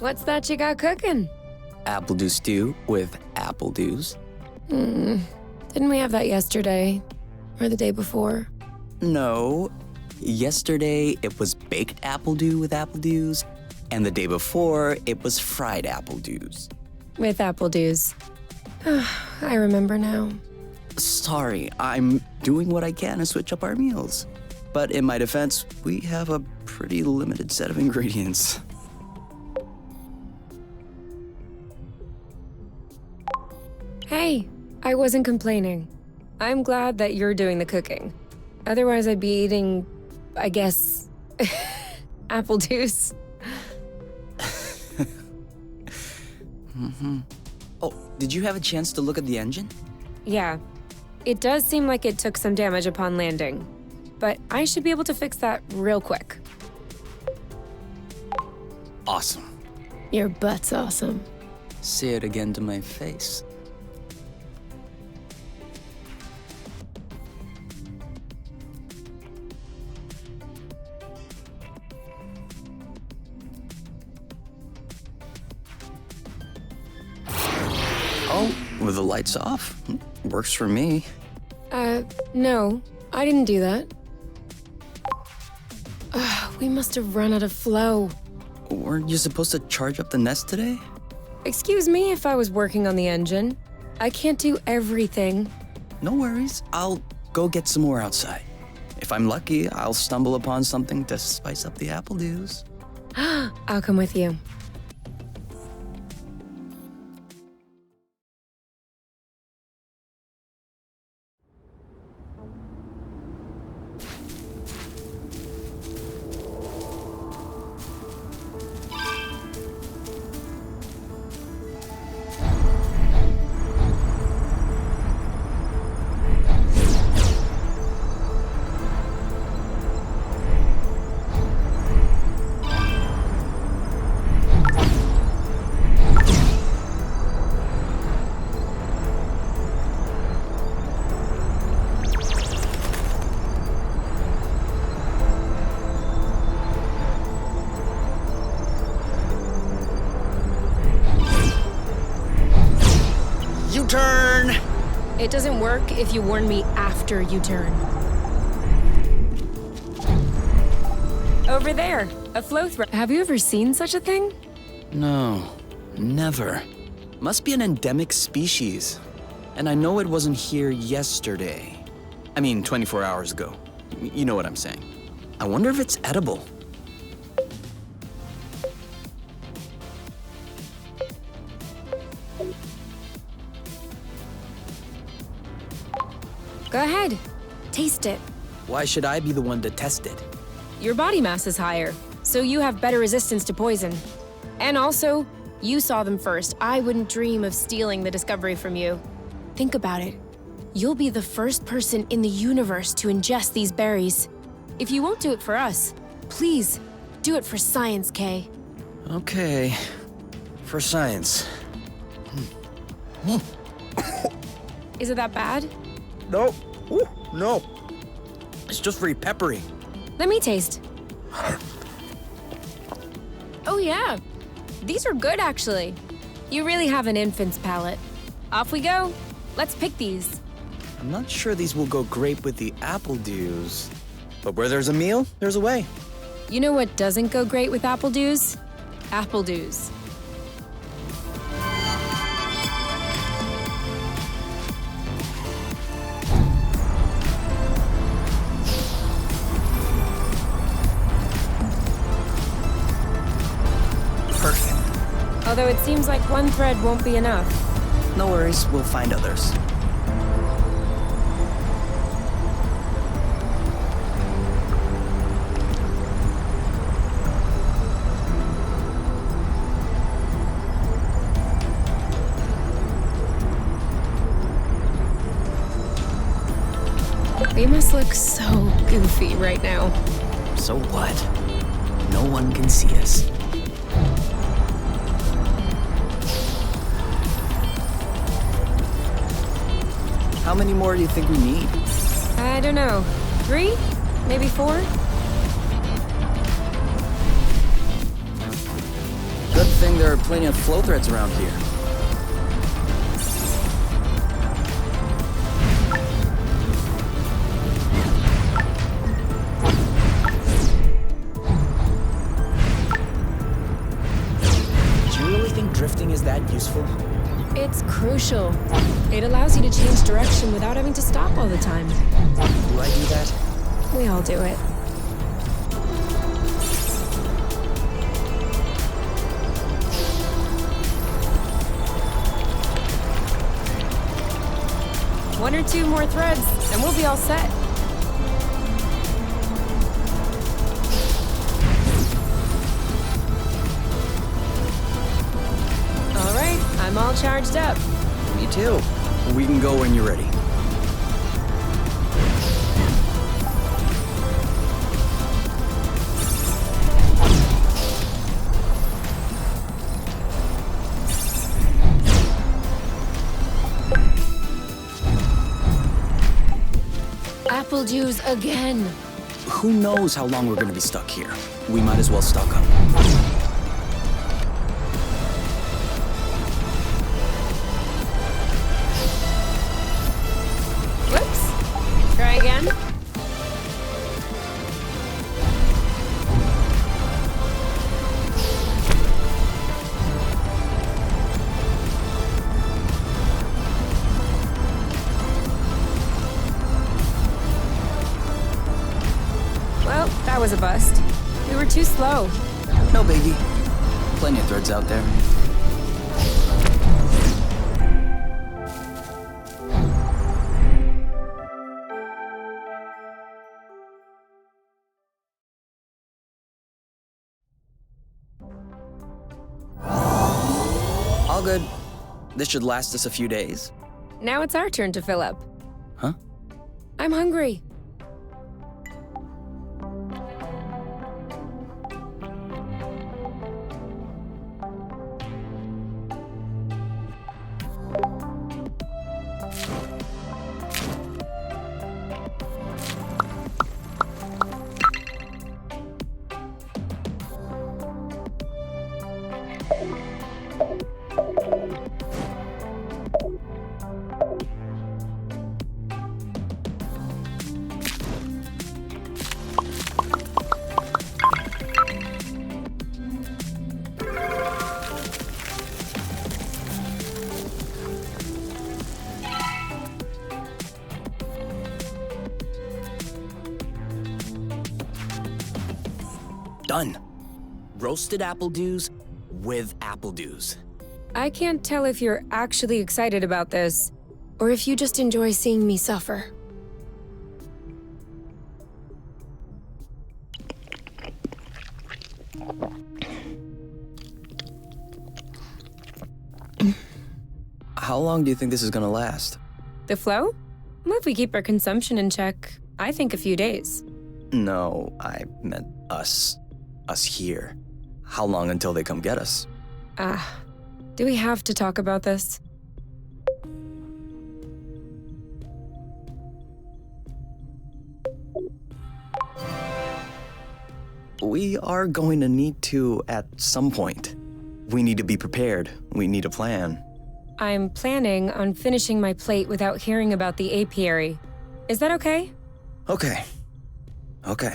What's that you got cooking? Apple dew stew with apple dews. Didn't we have that yesterday? Or the day before? No. Yesterday, it was baked apple dew with apple dews, and the day before, it was fried apple dews. With apple dews. I remember now. Sorry, I'm doing what I can to switch up our meals. But in my defense, we have a pretty limited set of ingredients. Hey, I wasn't complaining. I'm glad that you're doing the cooking. Otherwise, I'd be eating, I guess, apple juice. Oh, did you have a chance to look at the engine? Yeah, it does seem like it took some damage upon landing, but I should be able to fix that real quick. Awesome. Your butt's awesome. Say it again to my face. Oh, with the lights off? Works for me. No, I didn't do that. We must have run out of flow. Weren't you supposed to charge up the nest today? Excuse me if I was working on the engine. I can't do everything. No worries. I'll go get some more outside. If I'm lucky, I'll stumble upon something to spice up the apple dews. I'll come with you. U-turn! It doesn't work if you warn me after you turn. Over there, a flow thread. Have you ever seen such a thing? No, never. Must be an endemic species. And I know it wasn't here yesterday. I mean, 24 hours ago. You know what I'm saying. I wonder if it's edible. Go ahead. Taste it. Why should I be the one to test it? Your body mass is higher, so you have better resistance to poison. And also, you saw them first. I wouldn't dream of stealing the discovery from you. Think about it. You'll be the first person in the universe to ingest these berries. If you won't do it for us, please, do it for science, Kay. Okay, for science. Is it that bad? No, ooh, no. It's just very peppery. Let me taste. Oh yeah, these are good actually. You really have an infant's palate. Off we go. Let's pick these. I'm not sure these will go great with the apple dews. But where there's a meal, there's a way. You know what doesn't go great with apple dews? Apple dews. Perfect. Although it seems like one thread won't be enough. No worries, we'll find others. They must look so goofy right now. So what? No one can see us. How many more do you think we need? I don't know. 3? Maybe 4? Good thing there are plenty of flow threads around here. Do you really think drifting is that useful? It's crucial. It allows you to change direction without having to stop all the time. Do I do that? We all do it. One or two more threads, and we'll be all set. All right, I'm all charged up. Me too. We can go when you're ready. Apple juice again. Who knows how long we're gonna be stuck here? We might as well stock up. Whoops. Try again. Well, that was a bust. We were too slow. No biggie. Plenty of threads out there. All good. This should last us a few days. Now it's our turn to fill up. Huh? I'm hungry. Done. Roasted apple dews with apple dews. I can't tell if you're actually excited about this, or if you just enjoy seeing me suffer. How long do you think this is gonna last? The flow? Well, if we keep our consumption in check, I think a few days. No, I meant us. Us here. How long until they come get us? Do we have to talk about this? We are going to need to at some point. We need to be prepared. We need a plan. I'm planning on finishing my plate without hearing about the apiary. Is that okay? Okay. Okay.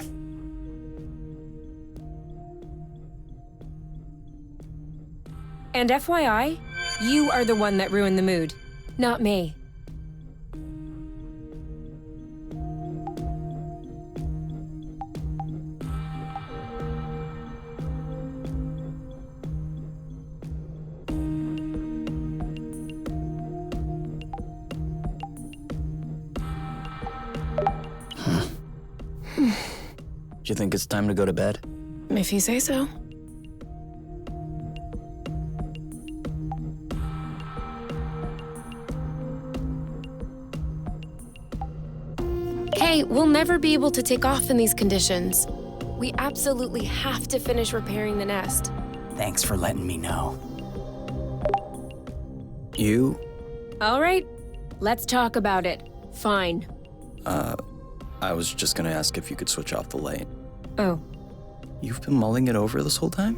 And FYI, you are the one that ruined the mood, not me. Do you think it's time to go to bed? If you say so. Hey, we'll never be able to take off in these conditions. We absolutely have to finish repairing the nest. Thanks for letting me know. You? All right, let's talk about it. Fine. I was just gonna ask if you could switch off the light. Oh. You've been mulling it over this whole time?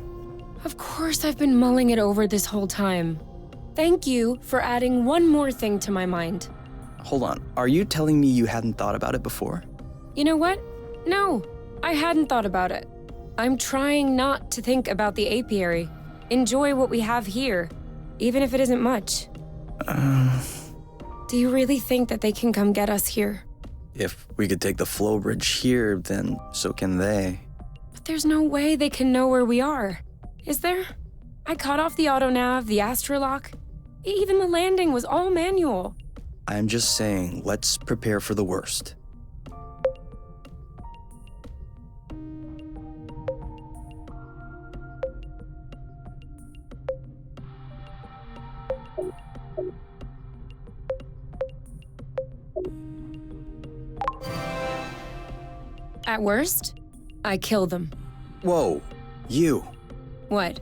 Of course I've been mulling it over this whole time. Thank you for adding one more thing to my mind. Hold on, are you telling me you hadn't thought about it before? You know what? No, I hadn't thought about it. I'm trying not to think about the apiary. Enjoy what we have here, even if it isn't much. Do you really think that they can come get us here? If we could take the flow bridge here, then so can they. But there's no way they can know where we are. Is there? I cut off the autonav, the astrolock. Even the landing was all manual. I'm just saying, let's prepare for the worst. At worst, I kill them. Whoa, you. What?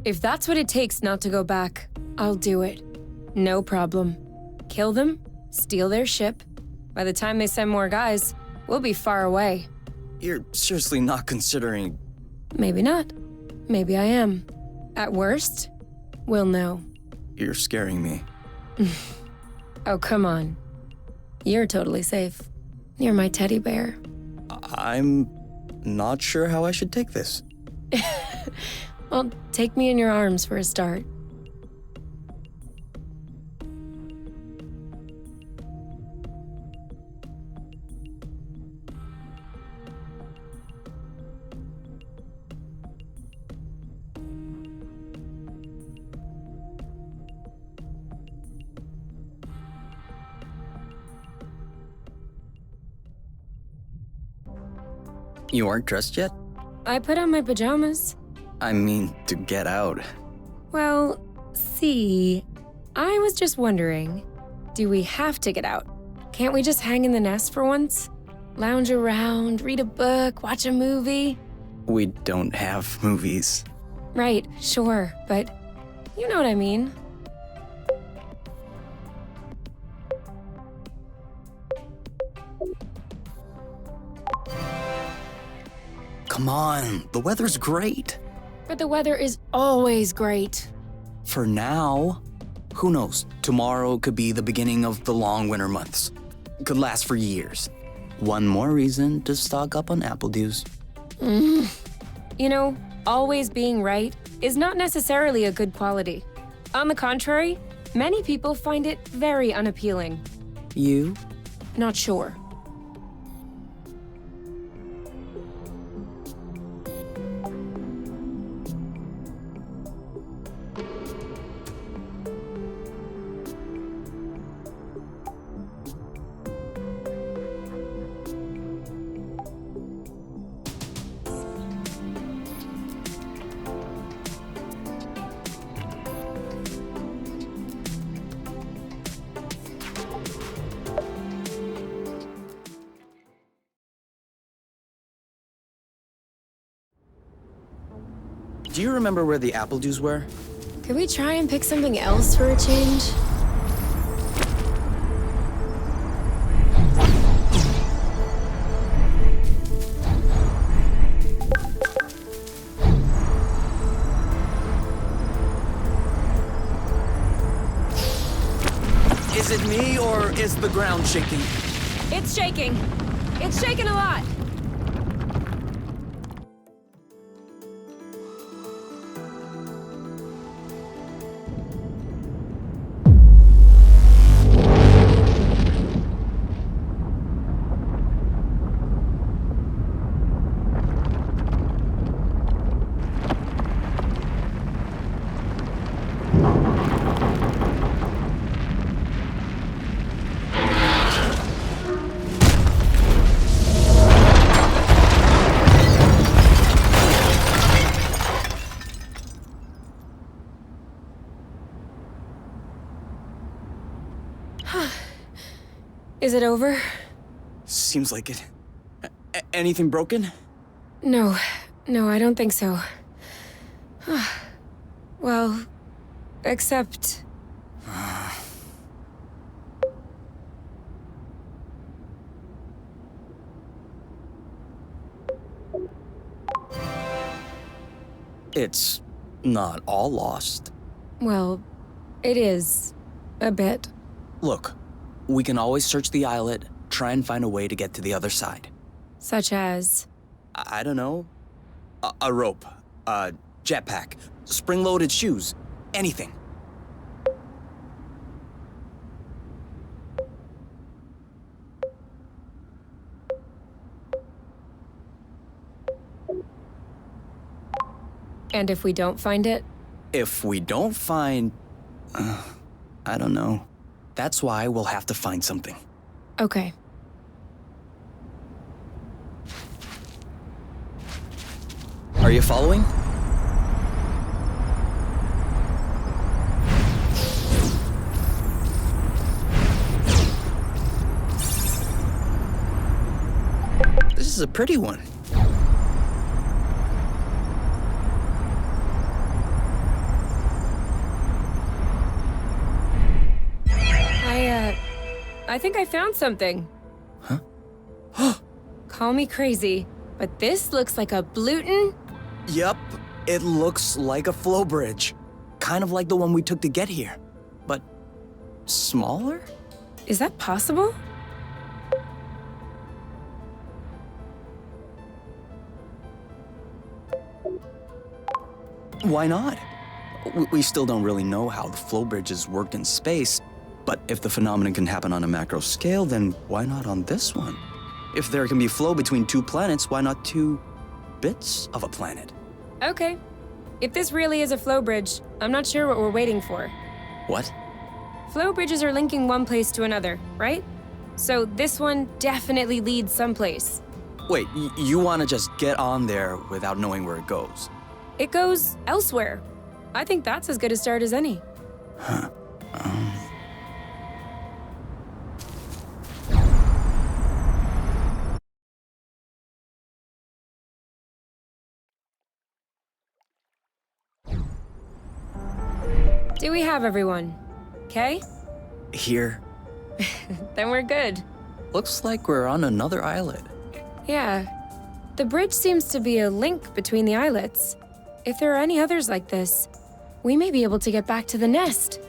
If that's what it takes not to go back, I'll do it. No problem. Kill them, steal their ship. By the time they send more guys, we'll be far away. You're seriously not considering... Maybe not. Maybe I am. At worst, we'll know. You're scaring me. Oh, come on. You're totally safe. You're my teddy bear. I'm not sure how I should take this. Well, take me in your arms for a start. You aren't dressed yet? I put on my pajamas. I mean, to get out. Well, see, I was just wondering, do we have to get out? Can't we just hang in the nest for once? Lounge around, read a book, watch a movie? We don't have movies. Right, sure, but you know what I mean. Come on, the weather's great. But the weather is always great. For now. Who knows, tomorrow could be the beginning of the long winter months. Could last for years. One more reason to stock up on apple dews. You know, always being right is not necessarily a good quality. On the contrary, many people find it very unappealing. You? Not sure. Do you remember where the apple dews were? Could we try and pick something else for a change? Is it me, or is the ground shaking? It's shaking. It's shaking a lot. Is it over? Seems like it. Anything broken? No, I don't think so. Well, except... It's Not all lost. Well, it is. A bit. Look, we can always search the islet, try and find a way to get to the other side. Such as... I don't know. A rope, a jetpack, spring-loaded shoes, anything. And if we don't find it? If we don't find... I don't know. That's why we'll have to find something. Okay. Are you following? This is a pretty one. I think I found something. Huh? Call me crazy, but this looks like a Bluton. Yep, it looks like a flow bridge. Kind of like the one we took to get here. But smaller? Is that possible? Why not? We still don't really know how the flow bridges work in space, but if the phenomenon can happen on a macro scale, then why not on this one? If there can be flow between two planets, why not two bits of a planet? Okay. If this really is a flow bridge, I'm not sure what we're waiting for. What? Flow bridges are linking one place to another, right? So this one definitely leads someplace. Wait, you want to just get on there without knowing where it goes? It goes elsewhere. I think that's as good a start as any. Huh. Do we have everyone? Okay? Here. Then we're good. Looks like we're on another islet. Yeah. The bridge seems to be a link between the islets. If there are any others like this, we may be able to get back to the nest.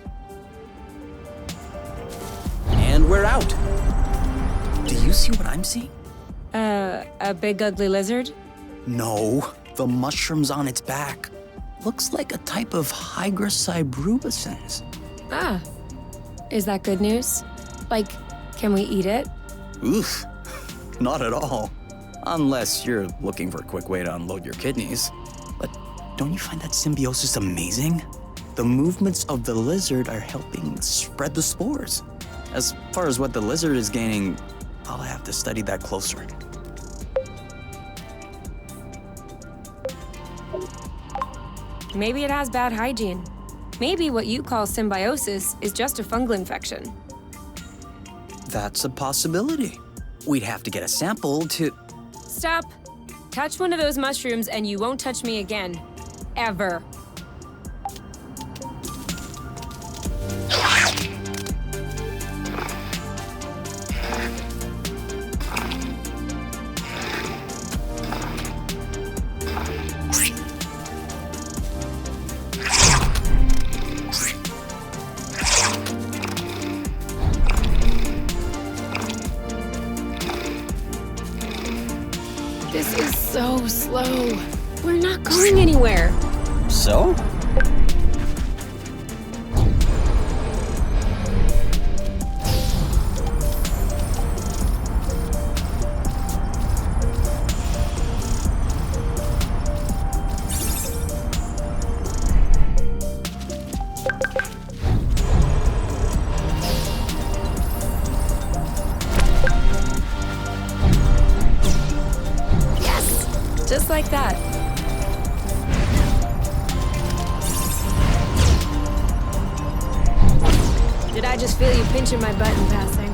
And we're out. Do you see what I'm seeing? A big ugly lizard? No, the mushrooms on its back. Looks like a type of hygroscybrubescens. Ah. Is that good news? Like, can we eat it? Oof, not at all. Unless you're looking for a quick way to unload your kidneys. But don't you find that symbiosis amazing? The movements of the lizard are helping spread the spores. As far as what the lizard is gaining, I'll have to study that closer. Maybe it has bad hygiene. Maybe what you call symbiosis is just a fungal infection. That's a possibility. We'd have to get a sample to... Stop. Touch one of those mushrooms and you won't touch me again. Ever. This is so slow. We're not going anywhere. So? Just like that. Did I just feel you pinching my butt in passing?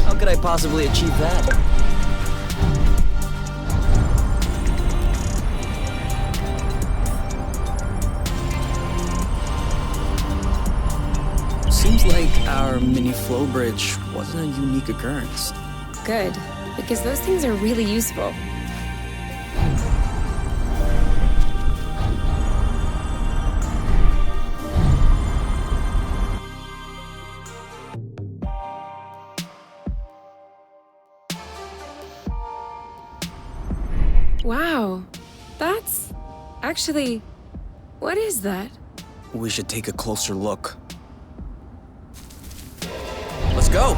How could I possibly achieve that? Seems like our mini flow bridge wasn't a unique occurrence. Good, because those things are really useful. Wow. That's... Actually, what is that? We should take a closer look. Let's go!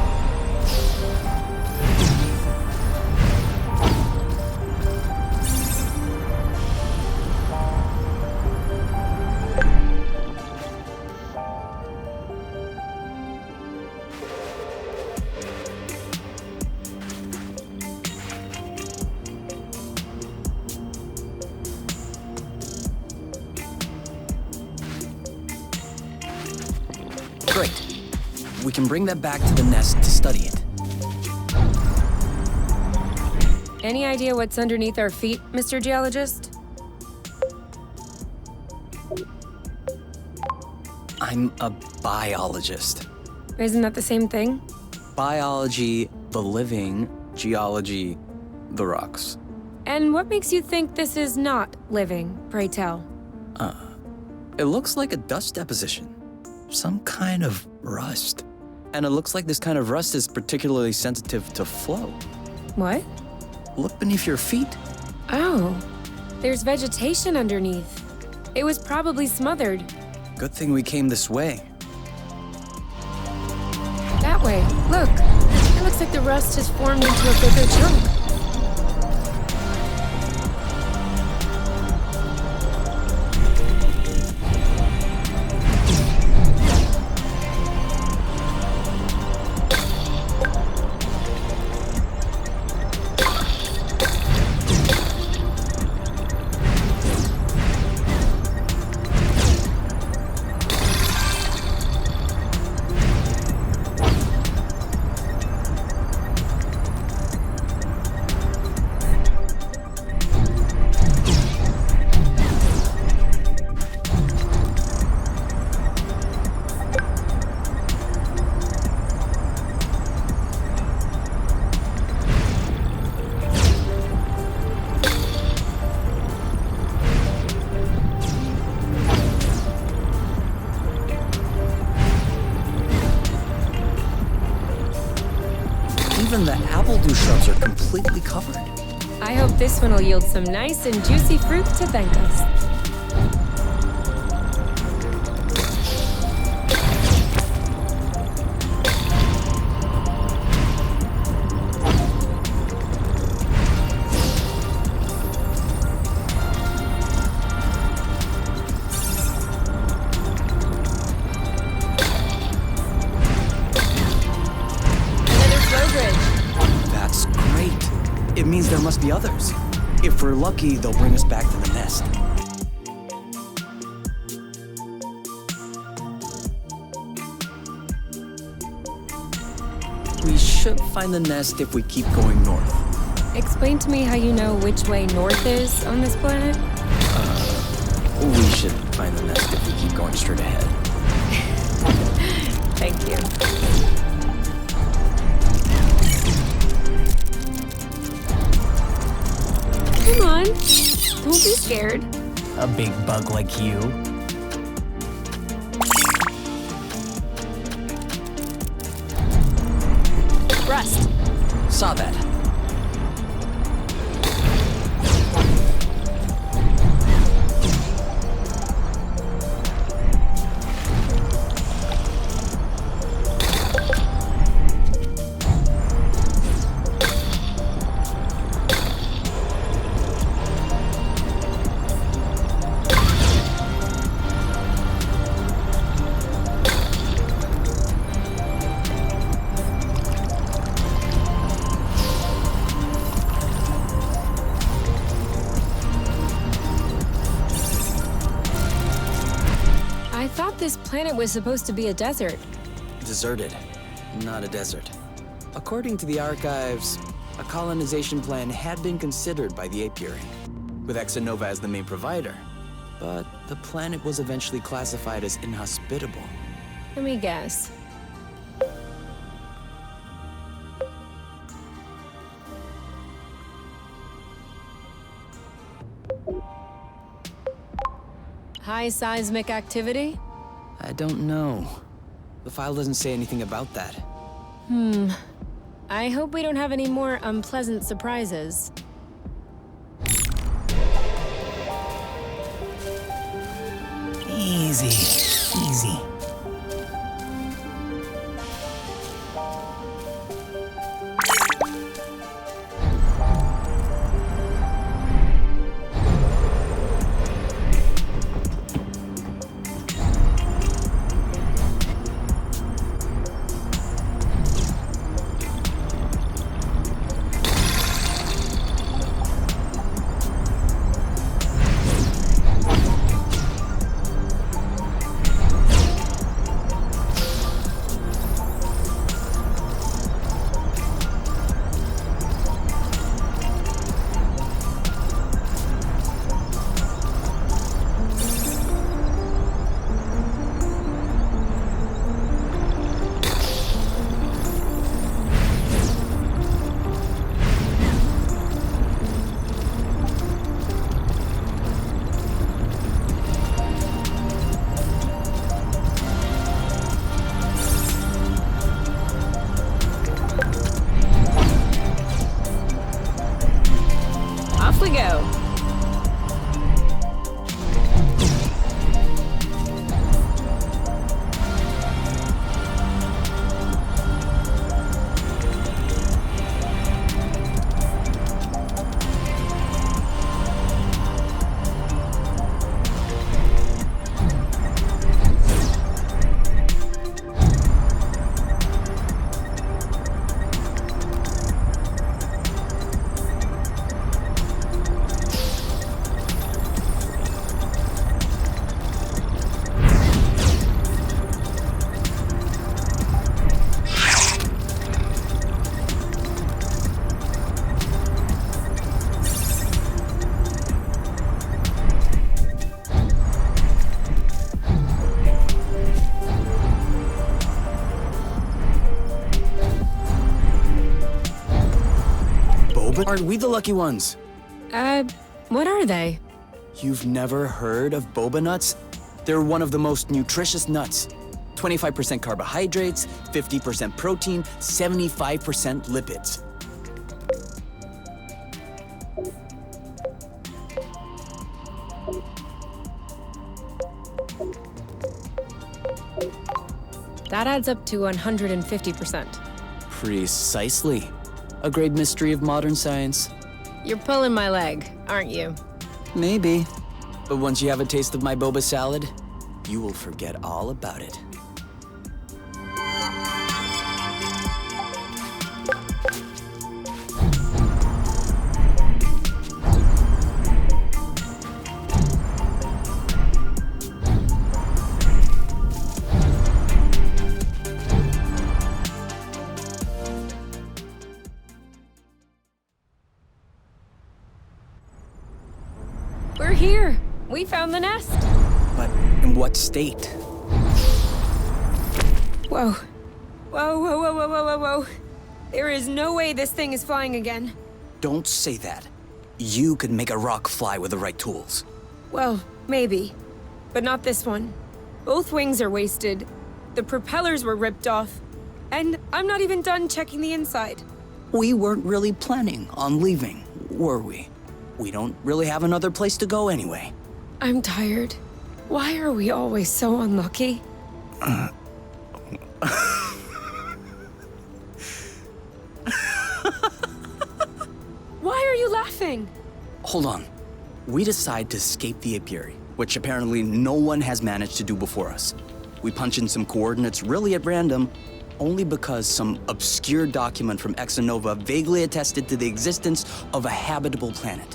Great. We can bring that back to the nest to study it. Any idea what's underneath our feet, Mr. Geologist? I'm a biologist. Isn't that the same thing? Biology, the living, geology, the rocks. And what makes you think this is not living, pray tell? It looks like a dust deposition. Some kind of rust. And it looks like this kind of rust is particularly sensitive to flow. What? Look beneath your feet. Oh, there's vegetation underneath. It was probably smothered. Good thing we came this way. That way, look. It looks like the rust has formed into a bigger chunk. Even the apple-dew shrubs are completely covered. I hope this one will yield some nice and juicy fruit to thank us. That's great. It means there must be others. If we're lucky, they'll bring us back to the nest. We should find the nest if we keep going north. Explain to me how you know which way north is on this planet? We should find the nest if we keep going straight ahead. Thank you. Come on, don't be scared. A big bug like you? Rust. Saw that. I thought this planet was supposed to be a desert. Deserted, not a desert. According to the archives, a colonization plan had been considered by the apiary, with Exonova as the main provider. But the planet was eventually classified as inhospitable. Let me guess. High seismic activity? I don't know. The file doesn't say anything about that. I hope we don't have any more unpleasant surprises. Easy, easy. Off we go. Aren't we the lucky ones? What are they? You've never heard of boba nuts? They're one of the most nutritious nuts. 25% carbohydrates, 50% protein, 75% lipids. That adds up to 150%. Precisely. A great mystery of modern science. You're pulling my leg, aren't you? Maybe. But once you have a taste of my boba salad, you will forget all about it. We're here. We found the nest. But in what state? Whoa. Whoa, whoa, whoa, whoa, whoa, whoa, whoa. There is no way this thing is flying again. Don't say that. You could make a rock fly with the right tools. Well, maybe. But not this one. Both wings are wasted. The propellers were ripped off. And I'm not even done checking the inside. We weren't really planning on leaving, were we? We don't really have another place to go anyway. I'm tired. Why are we always so unlucky? Why are you laughing? Hold on. We decide to escape the apiary, which apparently no one has managed to do before us. We punch in some coordinates really at random, only because some obscure document from Exonova vaguely attested to the existence of a habitable planet.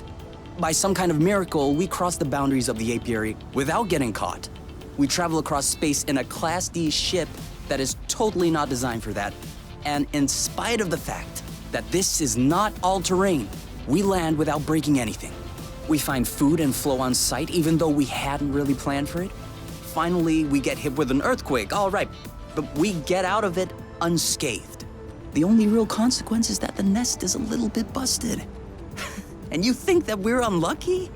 By some kind of miracle, we cross the boundaries of the apiary without getting caught. We travel across space in a Class D ship that is totally not designed for that. And in spite of the fact that this is not all-terrain, we land without breaking anything. We find food and flow on site even though we hadn't really planned for it. Finally, we get hit with an earthquake, all right, but we get out of it unscathed. The only real consequence is that the nest is a little bit busted. And you think that we're unlucky?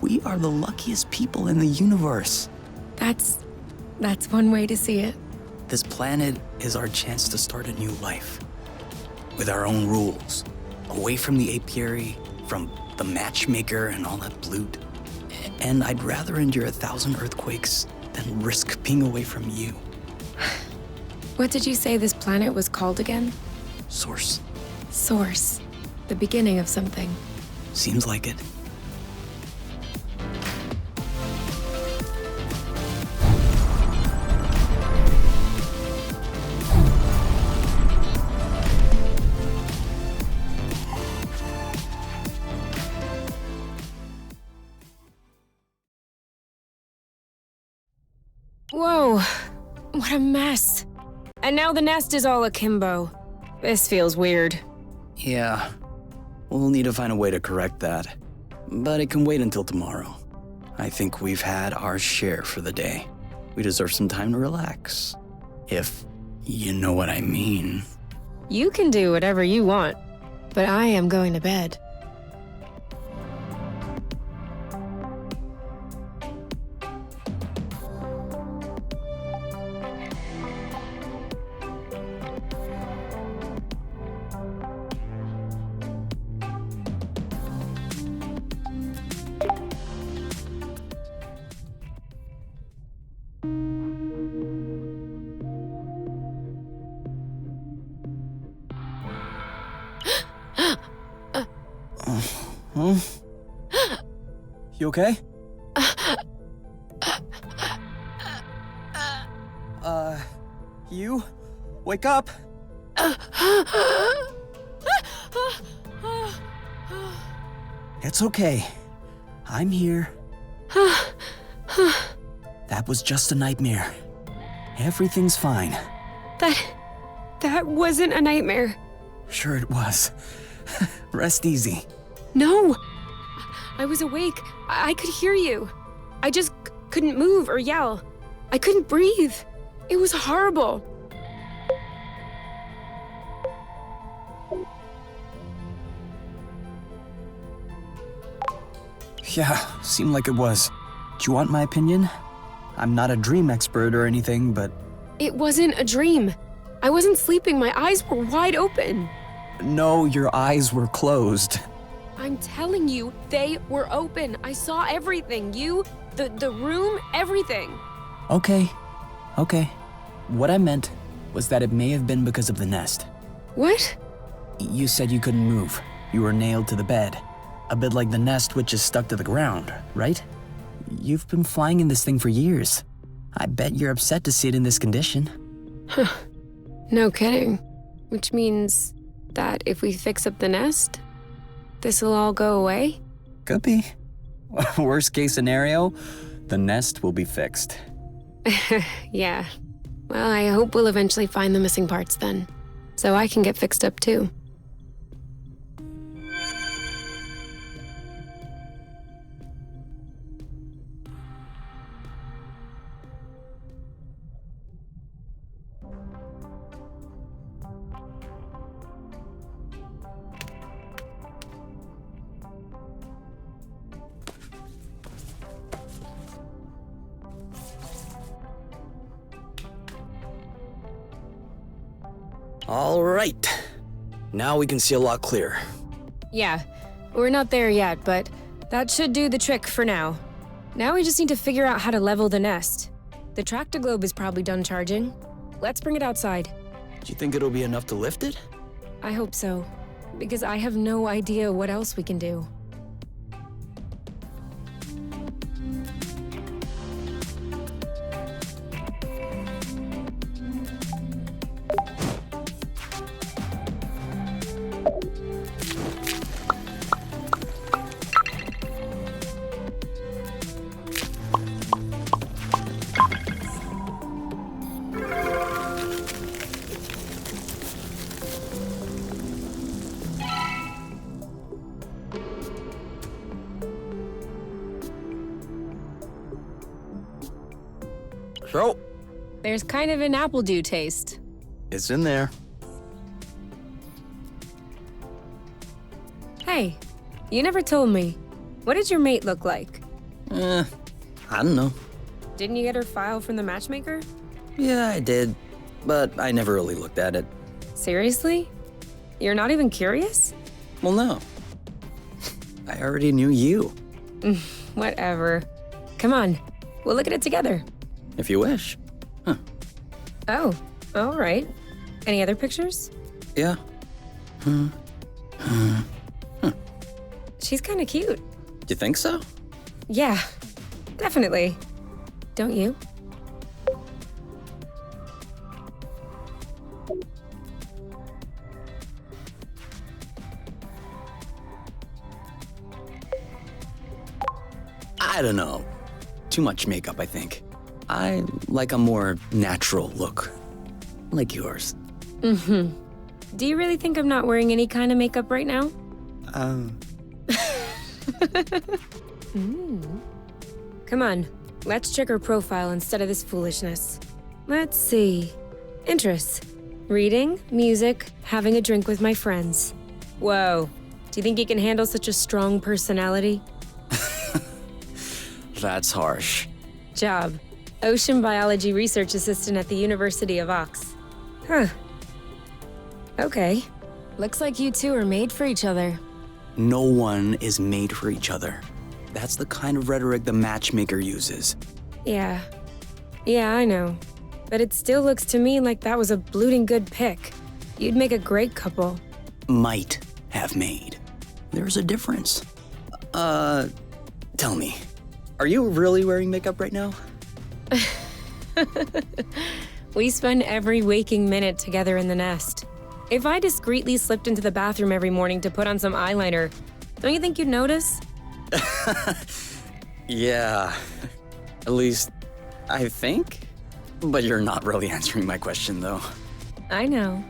We are the luckiest people in the universe. That's one way to see it. This planet is our chance to start a new life. With our own rules. Away from the apiary, from the matchmaker and all that loot. And I'd rather endure 1,000 earthquakes than risk being away from you. What did you say this planet was called again? Source. Source. The beginning of something. Seems like it. Whoa, what a mess. And now the nest is all akimbo. This feels weird. Yeah, we'll need to find a way to correct that. But it can wait until tomorrow. I think we've had our share for the day. We deserve some time to relax. If you know what I mean. You can do whatever you want, but I am going to bed. Huh? You okay? You? Wake up! It's okay. I'm here. That was just a nightmare. Everything's fine. That wasn't a nightmare. Sure it was. Rest easy. No! I was awake. I could hear you. I just couldn't move or yell. I couldn't breathe. It was horrible. Yeah, seemed like it was. Do you want my opinion? I'm not a dream expert or anything, but... It wasn't a dream. I wasn't sleeping. My eyes were wide open. No, your eyes were closed. I'm telling you, they were open. I saw everything. You, the room, everything. Okay. What I meant was that it may have been because of the nest. What? You said you couldn't move. You were nailed to the bed. A bit like the nest which is stuck to the ground, right? You've been flying in this thing for years. I bet you're upset to see it in this condition. Huh. No kidding. Which means that if we fix up the nest, this'll all go away? Could be. Worst case scenario, the nest will be fixed. Yeah. Well, I hope we'll eventually find the missing parts then, so I can get fixed up too. All right. Now we can see a lot clearer. Yeah, we're not there yet, but that should do the trick for now. Now we just need to figure out how to level the nest. The Tracto-Globe is probably done charging. Let's bring it outside. Do you think it'll be enough to lift it? I hope so, because I have no idea what else we can do. So, There's kind of an apple dew taste. it's in there. Hey, you never told me. What did your mate look like? I don't know. Didn't you get her file from the matchmaker? Yeah, I did, but I never really looked at it. Seriously? You're not even curious? Well, no. I already knew you. Whatever. Come on, we'll look at it together. If you wish. Oh, all right. Any other pictures? Yeah. She's kind of cute. You think so? Yeah, definitely. Don't you? I don't know. Too much makeup, I think. I like a more natural look. Like yours. Do you really think I'm not wearing any kind of makeup right now? Come on, let's check her profile instead of this foolishness. Let's see. Interests. Reading, music, having a drink with my friends. Whoa. Do you think you can handle such a strong personality? That's harsh. Job. Ocean biology research assistant at the University of Ox. Huh. Okay. Looks like you two are made for each other. No one is made for each other. That's the kind of rhetoric the matchmaker uses. Yeah. Yeah, I know. But it still looks to me like that was a blooting good pick. You'd make a great couple. Might have made. There's a difference. Tell me, are you really wearing makeup right now? We spend every waking minute together in the nest. If I discreetly slipped into the bathroom every morning to put on some eyeliner, don't you think you'd notice? Yeah. At least, I think? But you're not really answering my question, though. I know.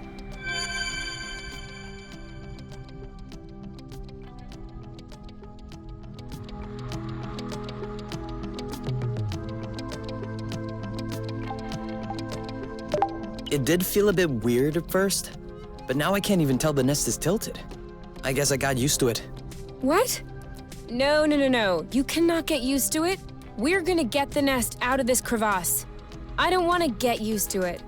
It did feel a bit weird at first, but now I can't even tell the nest is tilted. I guess I got used to it. What? No. You cannot get used to it. We're gonna get the nest out of this crevasse. I don't want to get used to it.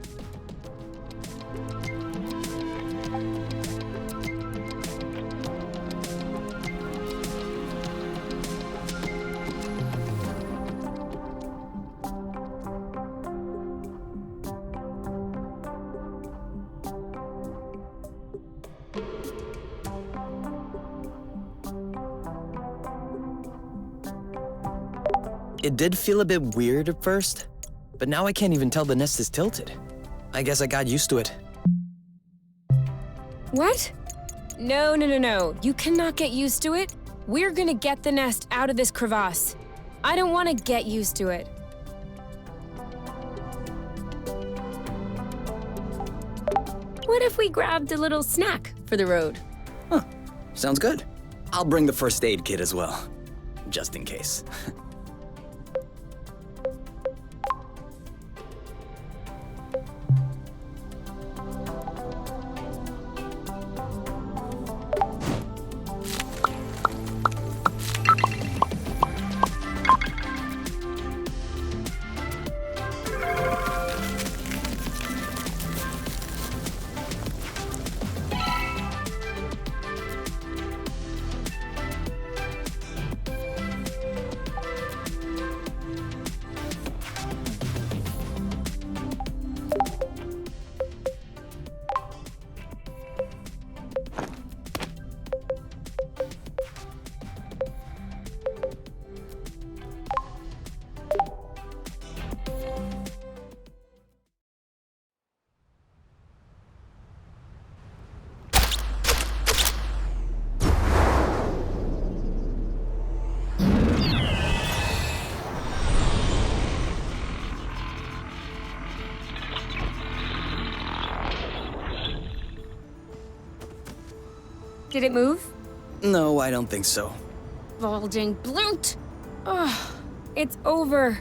It did feel a bit weird at first, but now I can't even tell the nest is tilted. I guess I got used to it. What? No. You cannot get used to it. We're gonna get the nest out of this crevasse. I don't want to get used to it. What if we grabbed a little snack for the road? Huh. Sounds good. I'll bring the first aid kit as well, just in case. Did it move? No, I don't think so. Balding bloot! Ugh, it's over.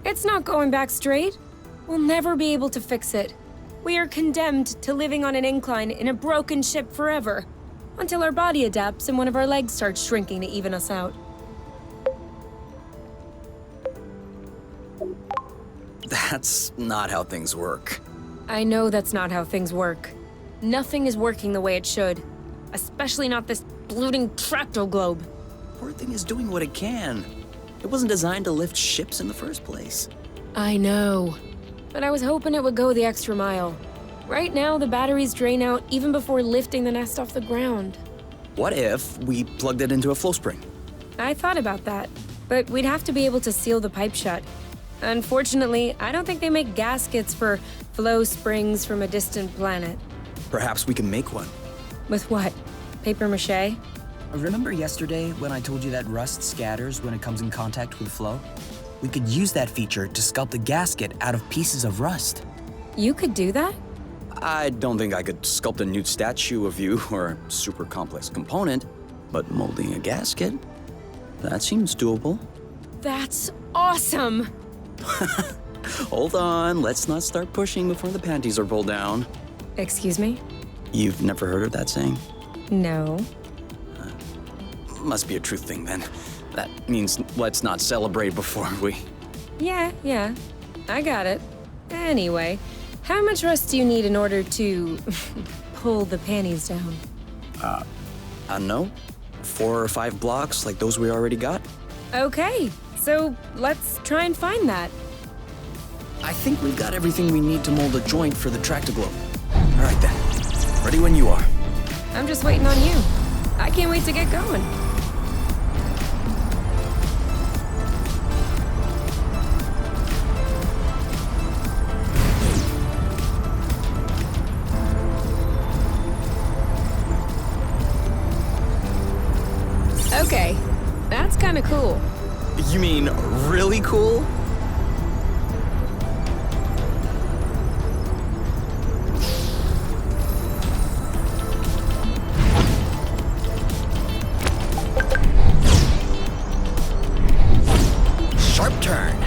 It's not going back straight. We'll never be able to fix it. We are condemned to living on an incline in a broken ship forever, until our body adapts and one of our legs starts shrinking to even us out. That's not how things work. I know that's not how things work. Nothing is working the way it should. Especially not this bloating Tracto-Globe. Poor thing is doing what it can. It wasn't designed to lift ships in the first place. I know, but I was hoping it would go the extra mile. Right now, the batteries drain out even before lifting the nest off the ground. What if we plugged it into a flow spring? I thought about that, but we'd have to be able to seal the pipe shut. Unfortunately, I don't think they make gaskets for flow springs from a distant planet. Perhaps we can make one. With what? Paper mache? Remember yesterday when I told you that rust scatters when it comes in contact with flow? We could use that feature to sculpt the gasket out of pieces of rust. You could do that? I don't think I could sculpt a nude statue of you or a super complex component, but molding a gasket? That seems doable. That's awesome! Hold on, let's not start pushing before the panties are pulled down. Excuse me? You've never heard of that saying? No. Must be a truth thing then. That means let's not celebrate before we... Yeah. I got it. Anyway, how much rust do you need in order to pull the panties down? I don't know. 4 or 5 blocks like those we already got? Okay, so let's try and find that. I think we've got everything we need to mold a joint for the Tracto-Globe. All right then. Ready when you are. I'm just waiting on you. I can't wait to get going. Okay, that's kind of cool. You mean really cool? Sharp turn.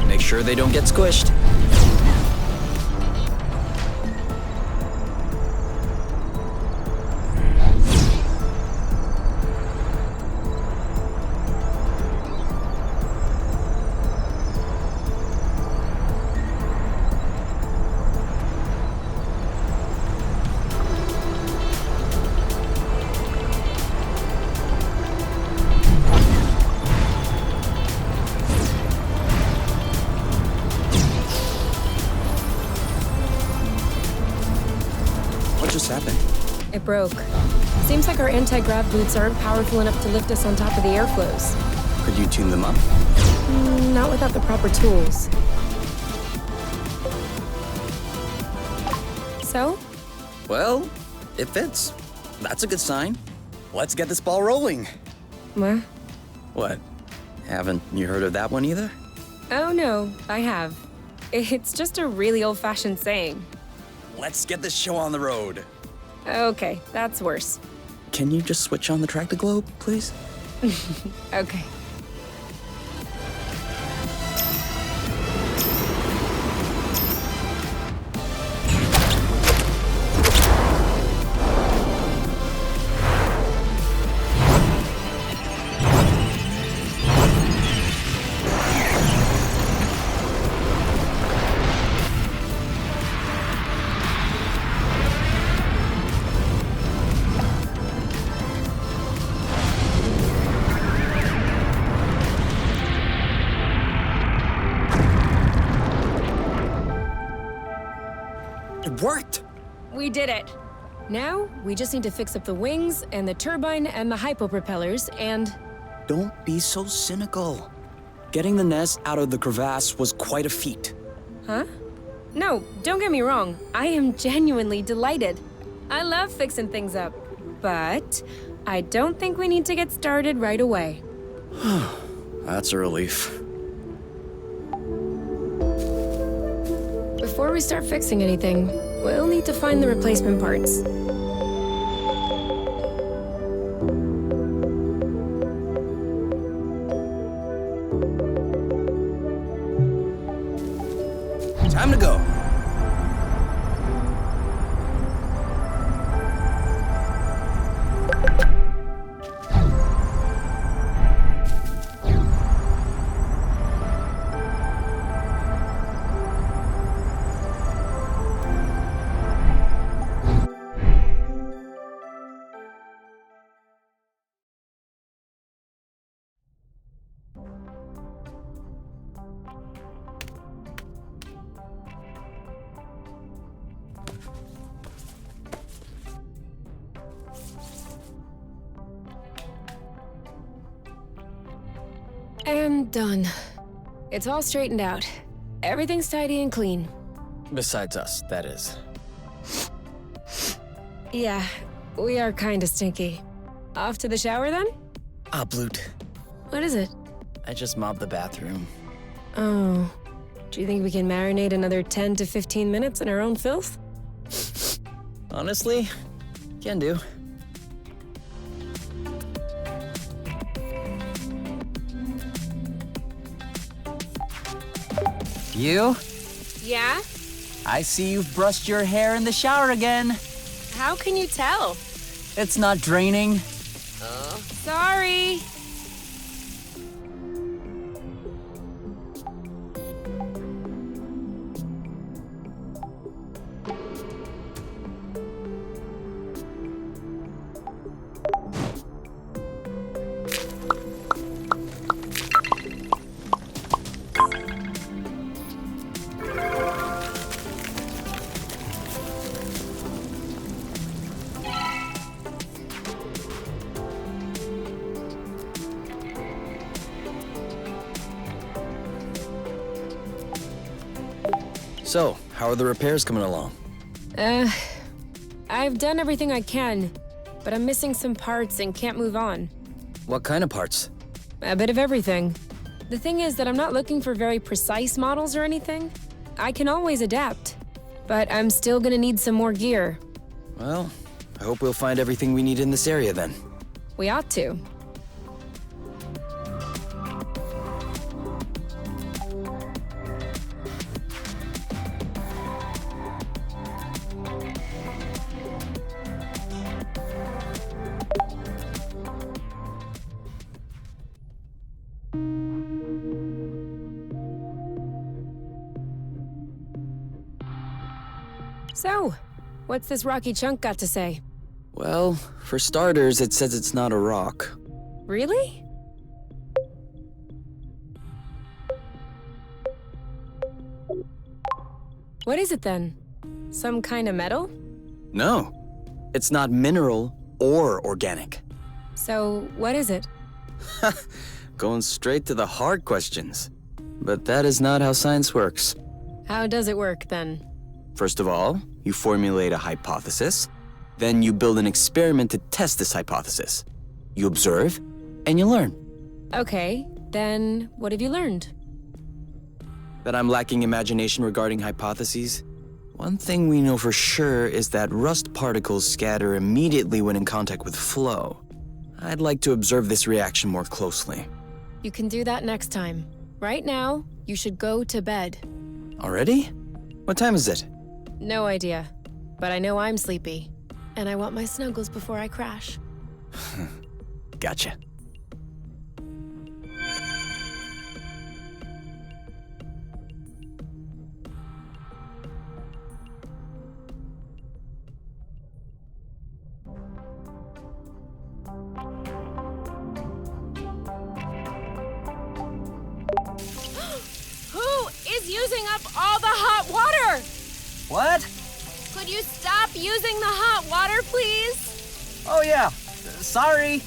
Make sure they don't get squished. What just happened? It broke. Seems like our anti-grav boots aren't powerful enough to lift us on top of the airflows. Could you tune them up? Not without the proper tools. So? Well, it fits. That's a good sign. Let's get this ball rolling. What? What? Haven't you heard of that one either? Oh no, I have. It's just a really old-fashioned saying. Let's get this show on the road. Okay, that's worse. Can you just switch on the Tracto-Globe, please? Okay. It worked! We did it. Now, we just need to fix up the wings and the turbine and the hypopropellers and... Don't be so cynical. Getting the nest out of the crevasse was quite a feat. Huh? No, don't get me wrong. I am genuinely delighted. I love fixing things up. But I don't think we need to get started right away. That's a relief. Before we start fixing anything, we'll need to find the replacement parts. Time to go. And done. It's all straightened out. Everything's tidy and clean. Besides us, that is. Yeah, we are kinda stinky. Off to the shower then? Ah, Blut. What is it? I just mobbed the bathroom. Oh. Do you think we can marinate another 10 to 15 minutes in our own filth? Honestly, can do. You? Yeah? I see you've brushed your hair in the shower again. How can you tell? It's not draining. Sorry. So, how are the repairs coming along? I've done everything I can, but I'm missing some parts and can't move on. What kind of parts? A bit of everything. The thing is that I'm not looking for very precise models or anything. I can always adapt, but I'm still gonna need some more gear. Well, I hope we'll find everything we need in this area then. We ought to. So, what's this rocky chunk got to say? Well, for starters, it says it's not a rock. Really? What is it then? Some kind of metal? No, it's not mineral or organic. So, what is it? Going straight to the hard questions. But that is not how science works. How does it work then? First of all, you formulate a hypothesis. Then you build an experiment to test this hypothesis. You observe, and you learn. Okay, then what have you learned? That I'm lacking imagination regarding hypotheses? One thing we know for sure is that rust particles scatter immediately when in contact with flow. I'd like to observe this reaction more closely. You can do that next time. Right now, you should go to bed. Already? What time is it? No idea, but I know I'm sleepy. And I want my snuggles before I crash. Gotcha. Who is using up all the hot water? What? Could you stop using the hot water, please? Oh yeah, sorry.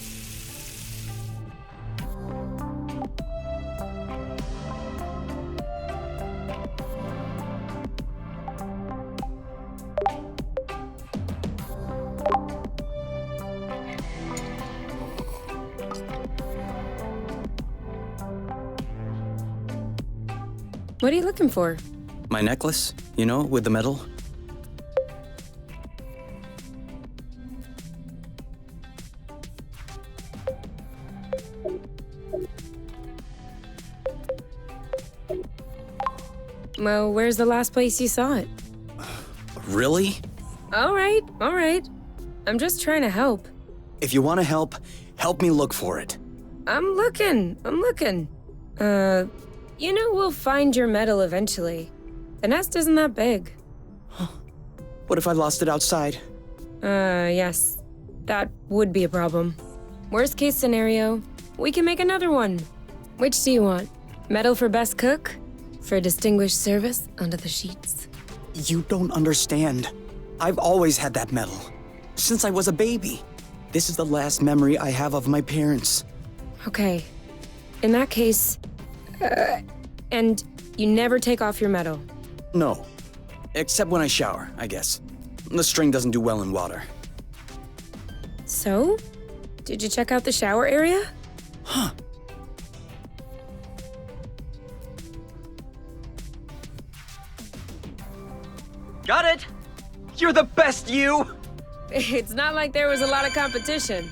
What are you looking for? My necklace, you know, with the metal. Well, where's the last place you saw it? Really? All right. I'm just trying to help. If you want to help, help me look for it. I'm looking. We'll find your medal eventually. The nest isn't that big. What if I lost it outside? Yes. That would be a problem. Worst case scenario, we can make another one. Which do you want? Medal for best cook? For distinguished service under the sheets? You don't understand. I've always had that medal. Since I was a baby. This is the last memory I have of my parents. Okay. In that case, and you never take off your medal. No. Except when I shower, I guess. The string doesn't do well in water. So? Did you check out the shower area? Huh. Got it! You're the best, you! It's not like there was a lot of competition.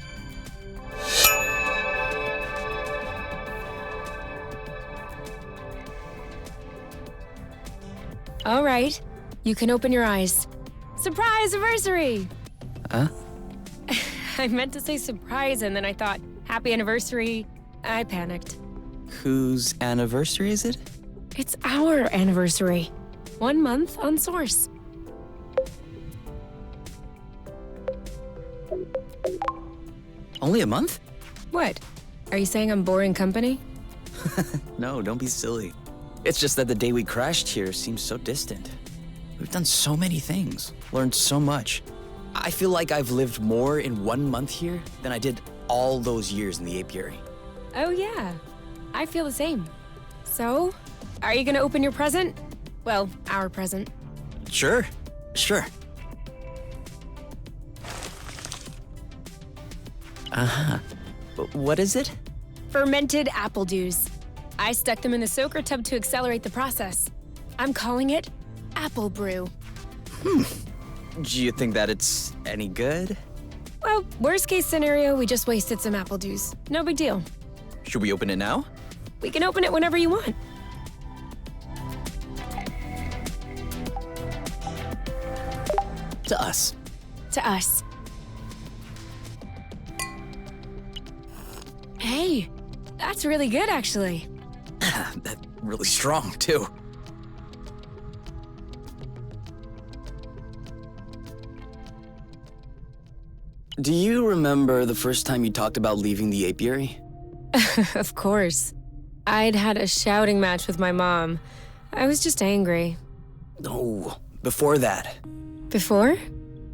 All right, you can open your eyes. Surprise anniversary! Huh? I meant to say surprise, and then I thought, happy anniversary. I panicked. Whose anniversary is it? It's our anniversary. 1 month on Source. Only a month? What? Are you saying I'm boring company? No, don't be silly. It's just that the day we crashed here seems so distant. We've done so many things, learned so much. I feel like I've lived more in 1 month here than I did all those years in the apiary. Oh yeah, I feel the same. So, are you gonna open your present? Well, our present. Sure. Uh-huh. What is it? Fermented apple dews. I stuck them in the soaker tub to accelerate the process. I'm calling it Apple Brew. Do you think that it's any good? Well, worst case scenario, we just wasted some apple dews. No big deal. Should we open it now? We can open it whenever you want. To us. To us. Hey, that's really good, actually. That's really strong, too. Do you remember the first time you talked about leaving the apiary? Of course. I'd had a shouting match with my mom. I was just angry. No, before that. Before?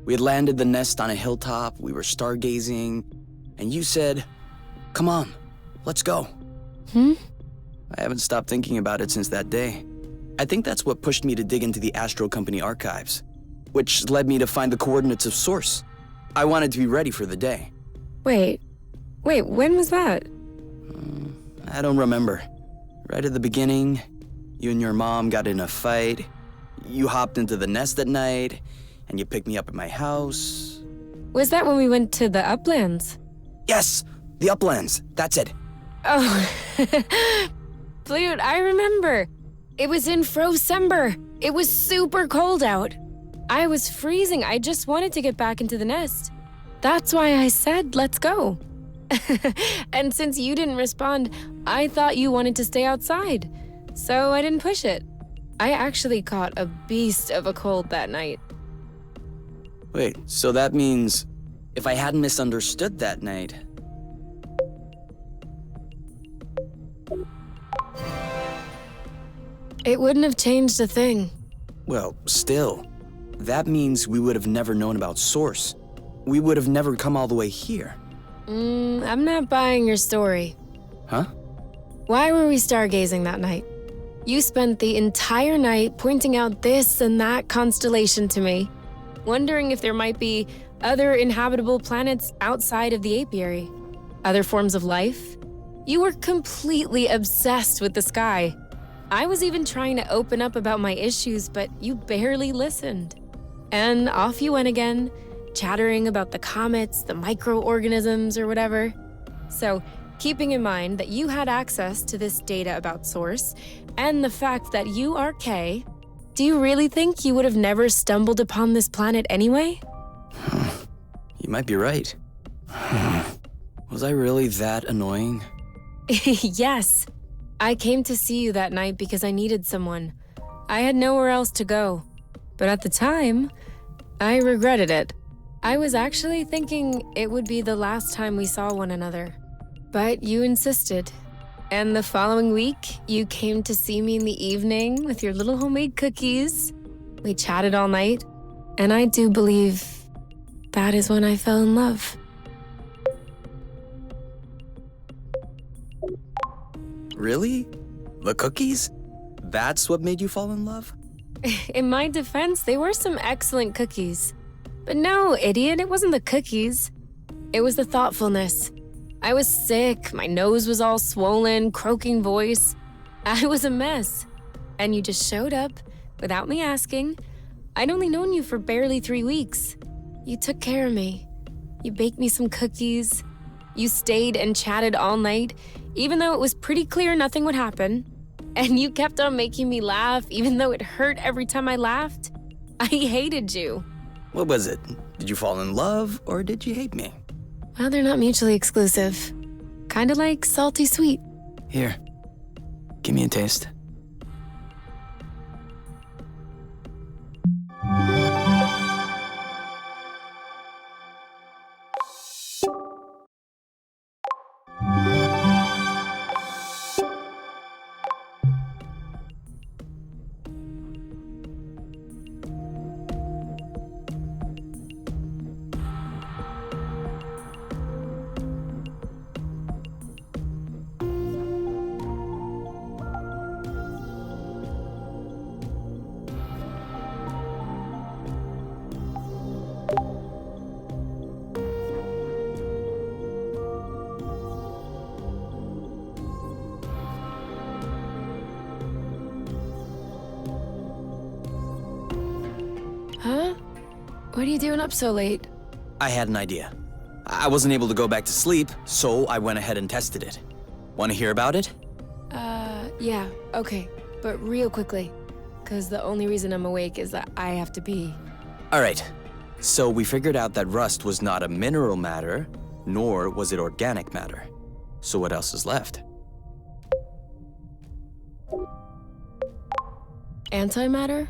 We had landed the nest on a hilltop, we were stargazing, and you said, "Come on, let's go." I haven't stopped thinking about it since that day. I think that's what pushed me to dig into the Astro Company archives, which led me to find the coordinates of Source. I wanted to be ready for the day. Wait, when was that? I don't remember. Right at the beginning, you and your mom got in a fight. You hopped into the nest at night, and you picked me up at my house. Was that when we went to the uplands? Yes, the uplands, that's it. Oh, Flute, I remember. It was in Frocember. It was super cold out. I was freezing. I just wanted to get back into the nest. That's why I said, let's go. And since you didn't respond, I thought you wanted to stay outside. So I didn't push it. I actually caught a beast of a cold that night. Wait, so that means if I hadn't misunderstood that night... It wouldn't have changed a thing. Well, still, that means we would have never known about Source. We would have never come all the way here. I'm not buying your story. Huh? Why were we stargazing that night? You spent the entire night pointing out this and that constellation to me, wondering if there might be other inhabitable planets outside of the apiary, other forms of life. You were completely obsessed with the sky. I was even trying to open up about my issues, but you barely listened. And off you went again, chattering about the comets, the microorganisms, or whatever. So, keeping in mind that you had access to this data about Source, and the fact that you are K, do you really think you would have never stumbled upon this planet anyway? You might be right. Was I really that annoying? Yes. I came to see you that night because I needed someone. I had nowhere else to go. But at the time, I regretted it. I was actually thinking it would be the last time we saw one another. But you insisted. And the following week, you came to see me in the evening with your little homemade cookies. We chatted all night. And I do believe that is when I fell in love. Really? The cookies? That's what made you fall in love? In my defense, they were some excellent cookies. But no, idiot, it wasn't the cookies. It was the thoughtfulness. I was sick, my nose was all swollen, croaking voice. I was a mess. And you just showed up, without me asking. I'd only known you for barely 3 weeks. You took care of me. You baked me some cookies. You stayed and chatted all night, even though it was pretty clear nothing would happen. And you kept on making me laugh, even though it hurt every time I laughed. I hated you. What was it? Did you fall in love, or did you hate me? Well, they're not mutually exclusive. Kinda like salty sweet. Here, give me a taste. Huh? What are you doing up so late? I had an idea. I wasn't able to go back to sleep, so I went ahead and tested it. Want to hear about it? Yeah, okay. But real quickly. Because the only reason I'm awake is that I have to pee. All right. So we figured out that rust was not a mineral matter, nor was it organic matter. So what else is left? Antimatter?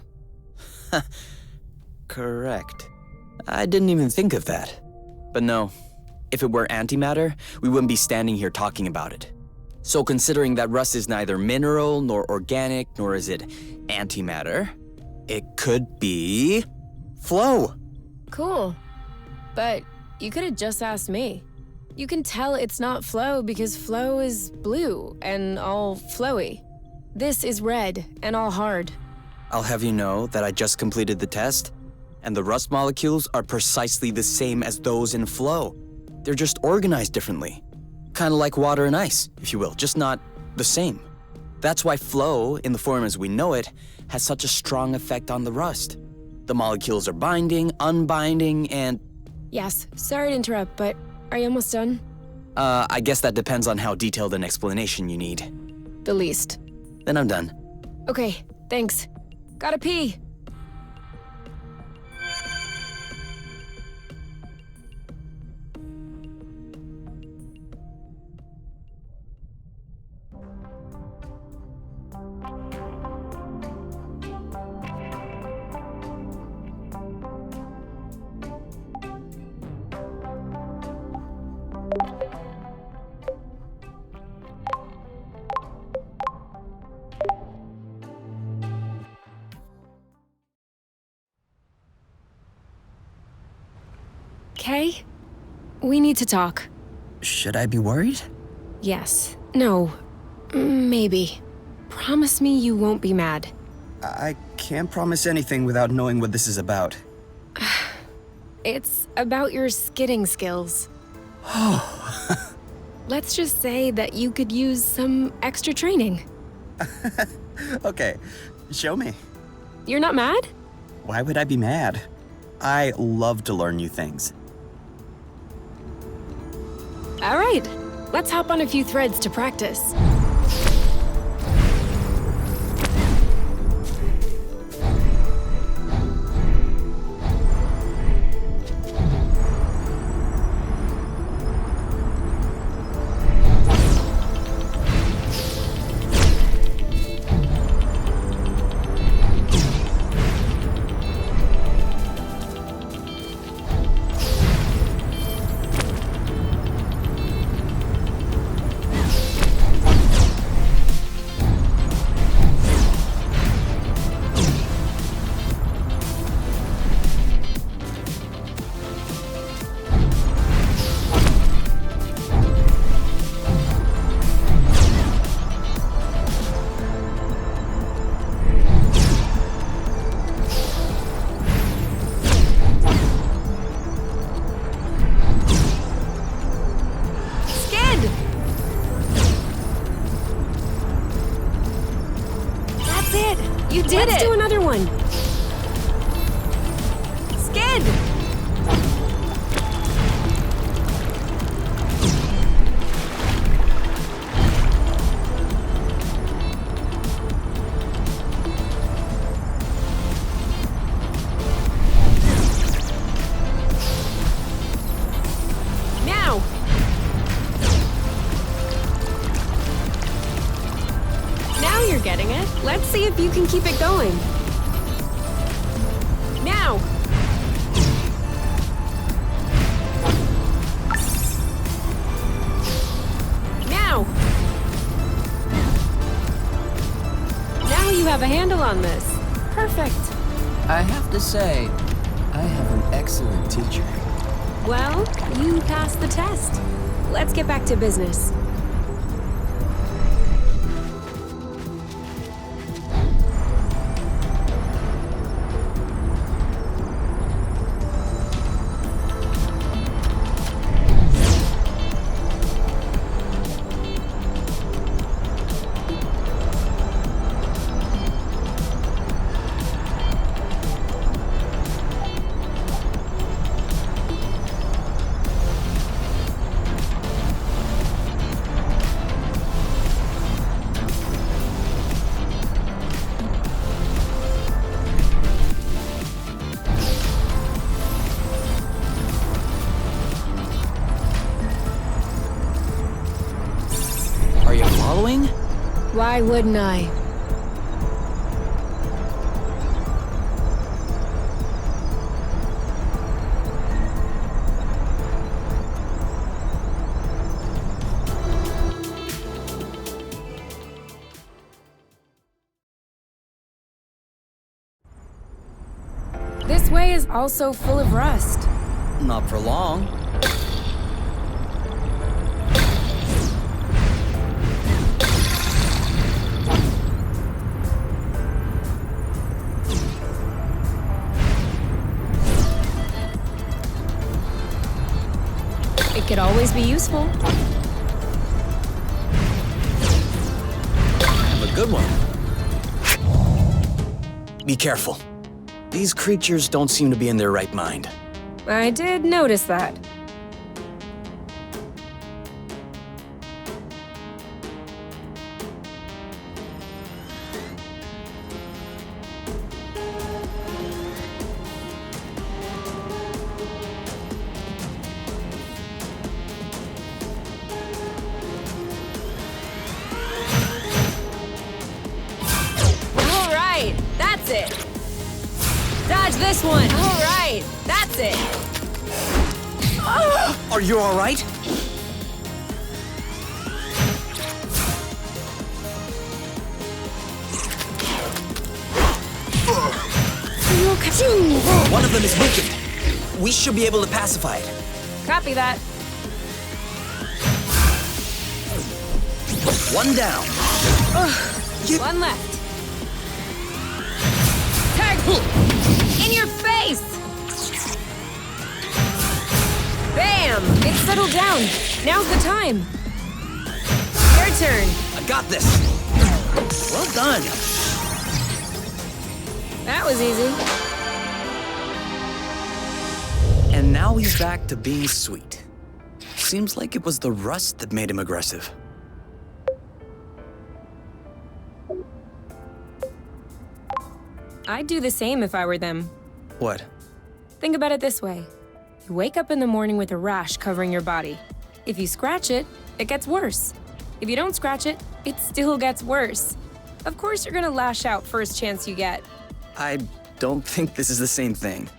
Correct. I didn't even think of that. But no, if it were antimatter, we wouldn't be standing here talking about it. So considering that rust is neither mineral nor organic, nor is it antimatter, it could be flow. Cool. But you could have just asked me. You can tell it's not flow because flow is blue and all flowy. This is red and all hard. I'll have you know that I just completed the test, and the rust molecules are precisely the same as those in flow. They're just organized differently. Kind of like water and ice, if you will, just not the same. That's why flow, in the form as we know it, has such a strong effect on the rust. The molecules are binding, unbinding, and... Yes, sorry to interrupt, but are you almost done? I guess that depends on how detailed an explanation you need. The least. Then I'm done. Okay, thanks. Gotta pee. Okay? We need to talk. Should I be worried? Yes. No. Maybe. Promise me you won't be mad. I can't promise anything without knowing what this is about. It's about your skidding skills. Let's just say that you could use some extra training. Okay, show me. You're not mad? Why would I be mad? I love to learn new things. All right. Let's hop on a few threads to practice. ahead! Getting it. Let's see if you can keep it going. Now! Now! Now you have a handle on this. Perfect. I have to say, I have an excellent teacher. Well, you passed the test. Let's get back to business. Are you following? Why wouldn't I? This way is also full of rust. Not for long. It could always be useful. Have a good one. Be careful. These creatures don't seem to be in their right mind. I did notice that. That's it. Dodge this one. All right. That's it. Are you all right? One of them is weakened. We should be able to pacify it. Copy that. One down. One left. Tag! In your face! Bam! It's settled down. Now's the time. Your turn. I got this. Well done. That was easy. And now he's back to being sweet. Seems like it was the rust that made him aggressive. I'd do the same if I were them. What? Think about it this way. You wake up in the morning with a rash covering your body. If you scratch it, it gets worse. If you don't scratch it, it still gets worse. Of course you're gonna lash out first chance you get. I don't think this is the same thing.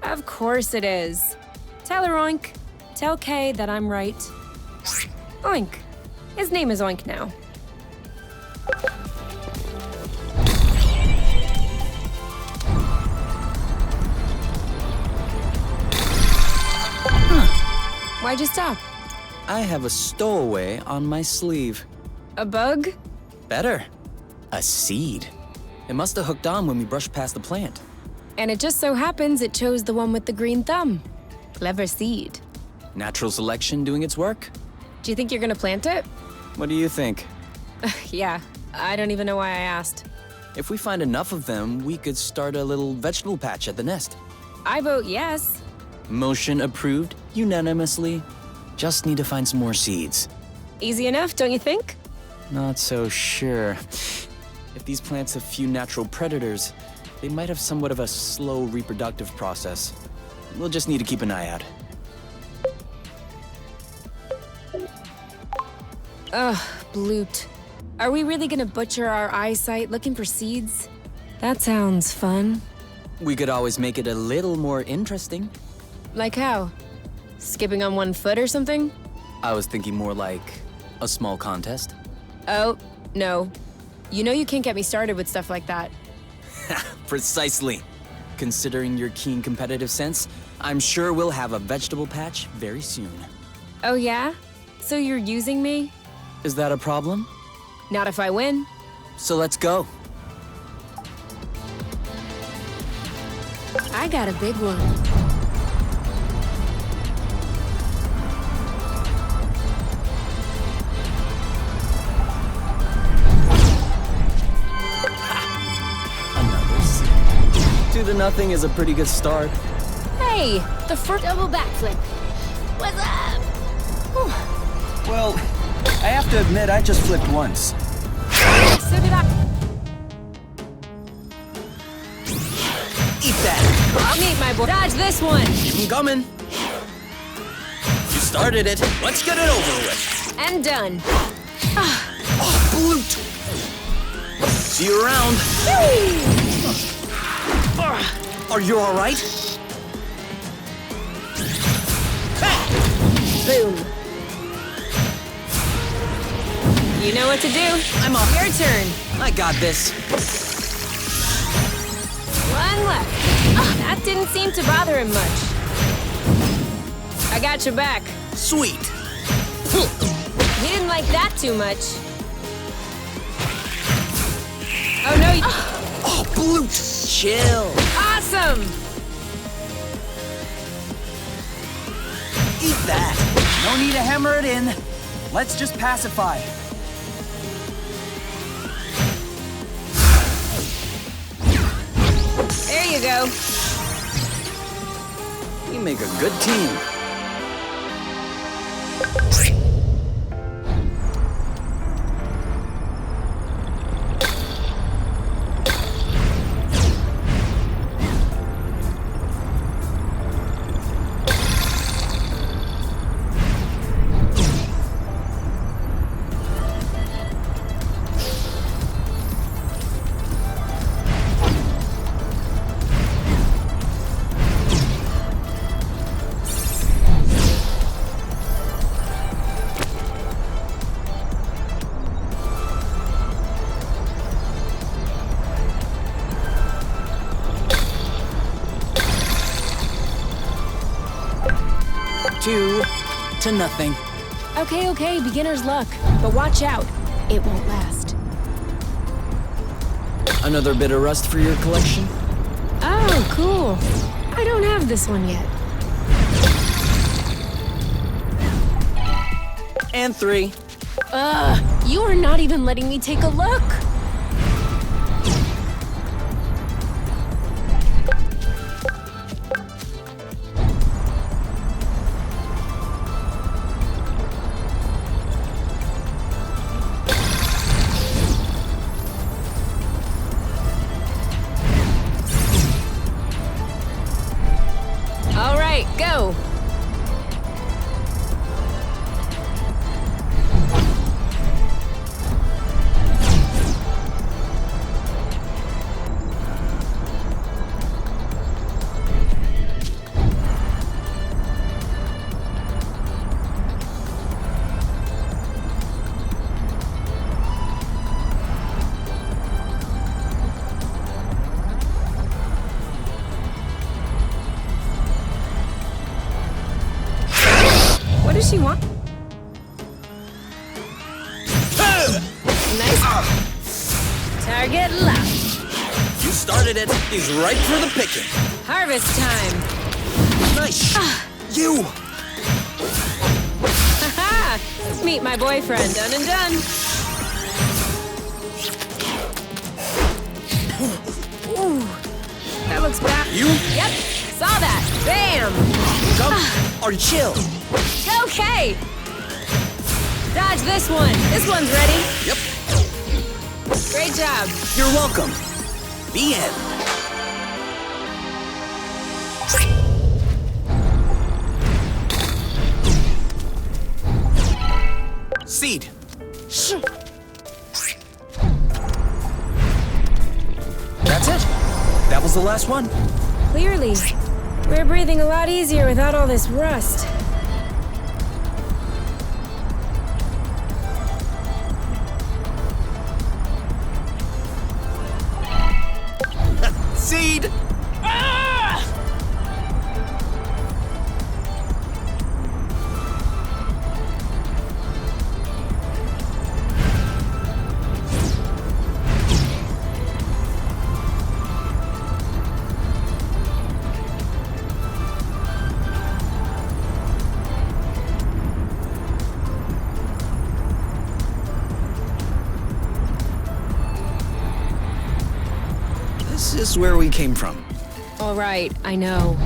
Of course it is. Tell her Oink. Tell Kay that I'm right. Oink. His name is Oink now. Why'd you stop? I have a stowaway on my sleeve. A bug? Better. A seed. It must have hooked on when we brushed past the plant. And it just so happens it chose the one with the green thumb. Clever seed. Natural selection doing its work? Do you think you're gonna plant it? What do you think? Yeah, I don't even know why I asked. If we find enough of them, we could start a little vegetable patch at the nest. I vote yes. Motion approved unanimously. Just need to find some more seeds. Easy enough, don't you think? Not so sure. If these plants have few natural predators, they might have somewhat of a slow reproductive process. We'll just need to keep an eye out. Ugh, bloot. Are we really gonna butcher our eyesight looking for seeds? That sounds fun. We could always make it a little more interesting. Like how? Skipping on one foot or something? I was thinking more like a small contest. Oh, no. You know you can't get me started with stuff like that. Precisely. Considering your keen competitive sense, I'm sure we'll have a vegetable patch very soon. Oh yeah? So you're using me? Is that a problem? Not if I win. So let's go. I got a big one. Another seed. 2-0 is a pretty good start. Hey, the first double backflip. What's up? Whew. Well, I have to admit, I just flipped once. So did I. Eat that! I'll meet my boy. Dodge this one. I'm coming. You started it. Let's get it over with. And done. Oh, bloot! See you around. Are you all right? Boom. You know what to do. I'm up. Your turn. I got this. One left. That didn't seem to bother him much. I got your back. Sweet. He didn't like that too much. Oh no, Oh, bloot! Chill. awesome! Eat that. No need to hammer it in. Let's just pacify. There you go. We make a good team. Two to nothing. Okay, beginner's luck. But watch out. It won't last. Another bit of rust for your collection? Oh, cool. I don't have this one yet. And 3. You are not even letting me take a look. All right, go. What does she want? Nice. Target left. You started it. He's right for the picking. Harvest time. Nice. You. Haha! Meet my boyfriend. Done and done. That looks bad. You? Yep, saw that. Bam! Come or chill. Okay! Dodge this one. This one's ready. Yep. Great job. You're welcome. The end. Seed. That's it. That was the last one. Clearly, we're breathing a lot easier without all this rust. Seed. Ah! This is where we came from. All right, I know.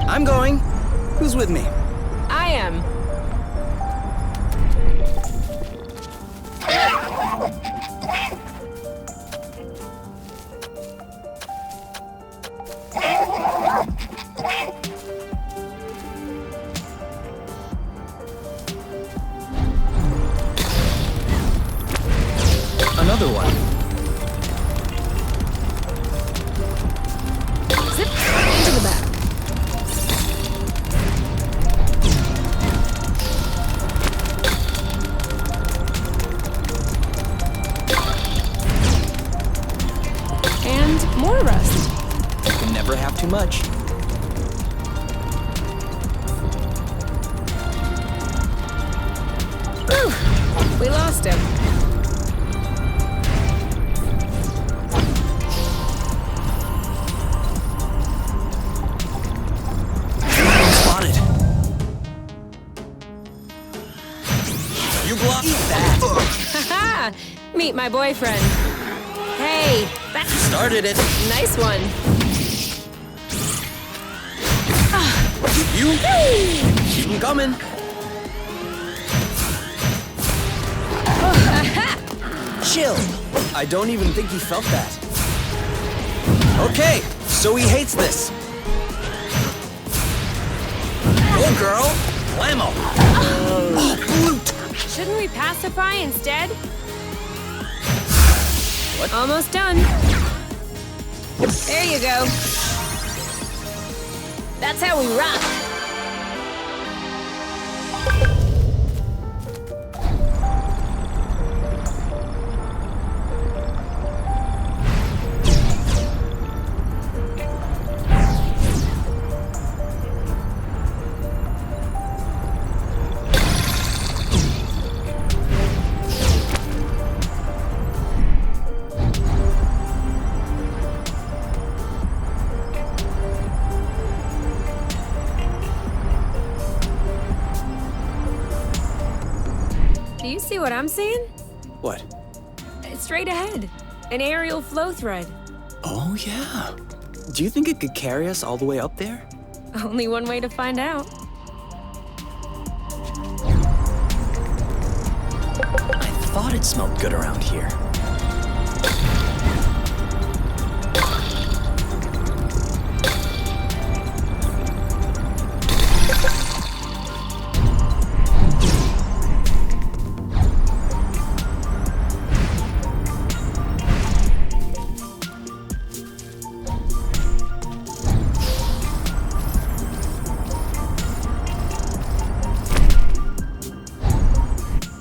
I'm going. Who's with me? I am. Another one. Zip into the back. And more rust. Can never have too much. Whew, we lost him. Spotted. You blocked that. Haha! Meet my boyfriend. Hey, that's Started it. nice one. You? Keep them coming. Chill. I don't even think he felt that. Okay, so he hates this. Go, girl. Blammo. Oh, brute. Shouldn't we pacify instead? What? Almost done. There you go. That's how we rock. Do you see what I'm seeing? What? It's straight ahead. An aerial flow thread. Oh, yeah. Do you think it could carry us all the way up there? Only one way to find out. I thought it smelled good around here.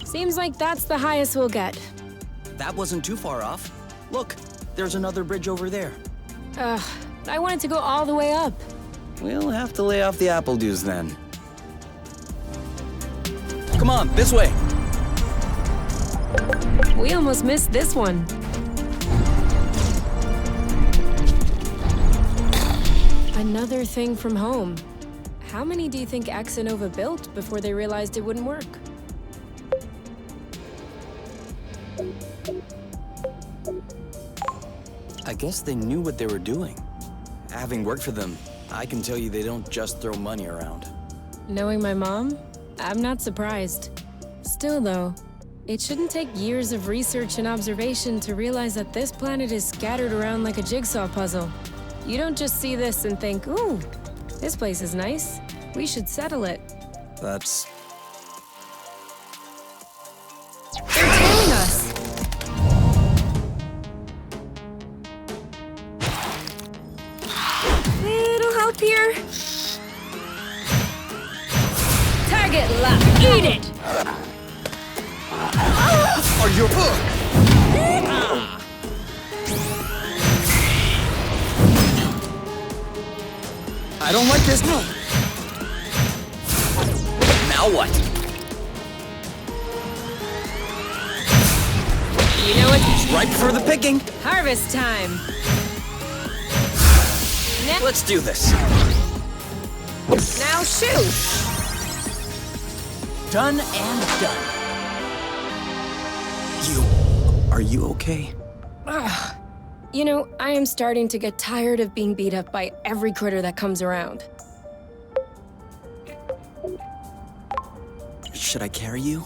Seems like that's the highest we'll get. That wasn't too far off. Look, there's another bridge over there. Ugh, I wanted to go all the way up. We'll have to lay off the apple juice then. Come on, this way. We almost missed this one. Another thing from home. How many do you think Axonova built before they realized it wouldn't work? I guess they knew what they were doing. Having worked for them, I can tell you they don't just throw money around. Knowing my mom, I'm not surprised. Still though, it shouldn't take years of research and observation to realize that this planet is scattered around like a jigsaw puzzle. You don't just see this and think, ooh, this place is nice. We should settle it. That's... They're tailing us! Little help here? Target lock! Eat it! Are you... I don't like this. Now what? You know what? It's ripe for the picking. Harvest time! Let's do this. Now shoot! Done and done. Are you okay? You know, I am starting to get tired of being beat up by every critter that comes around. Should I carry you?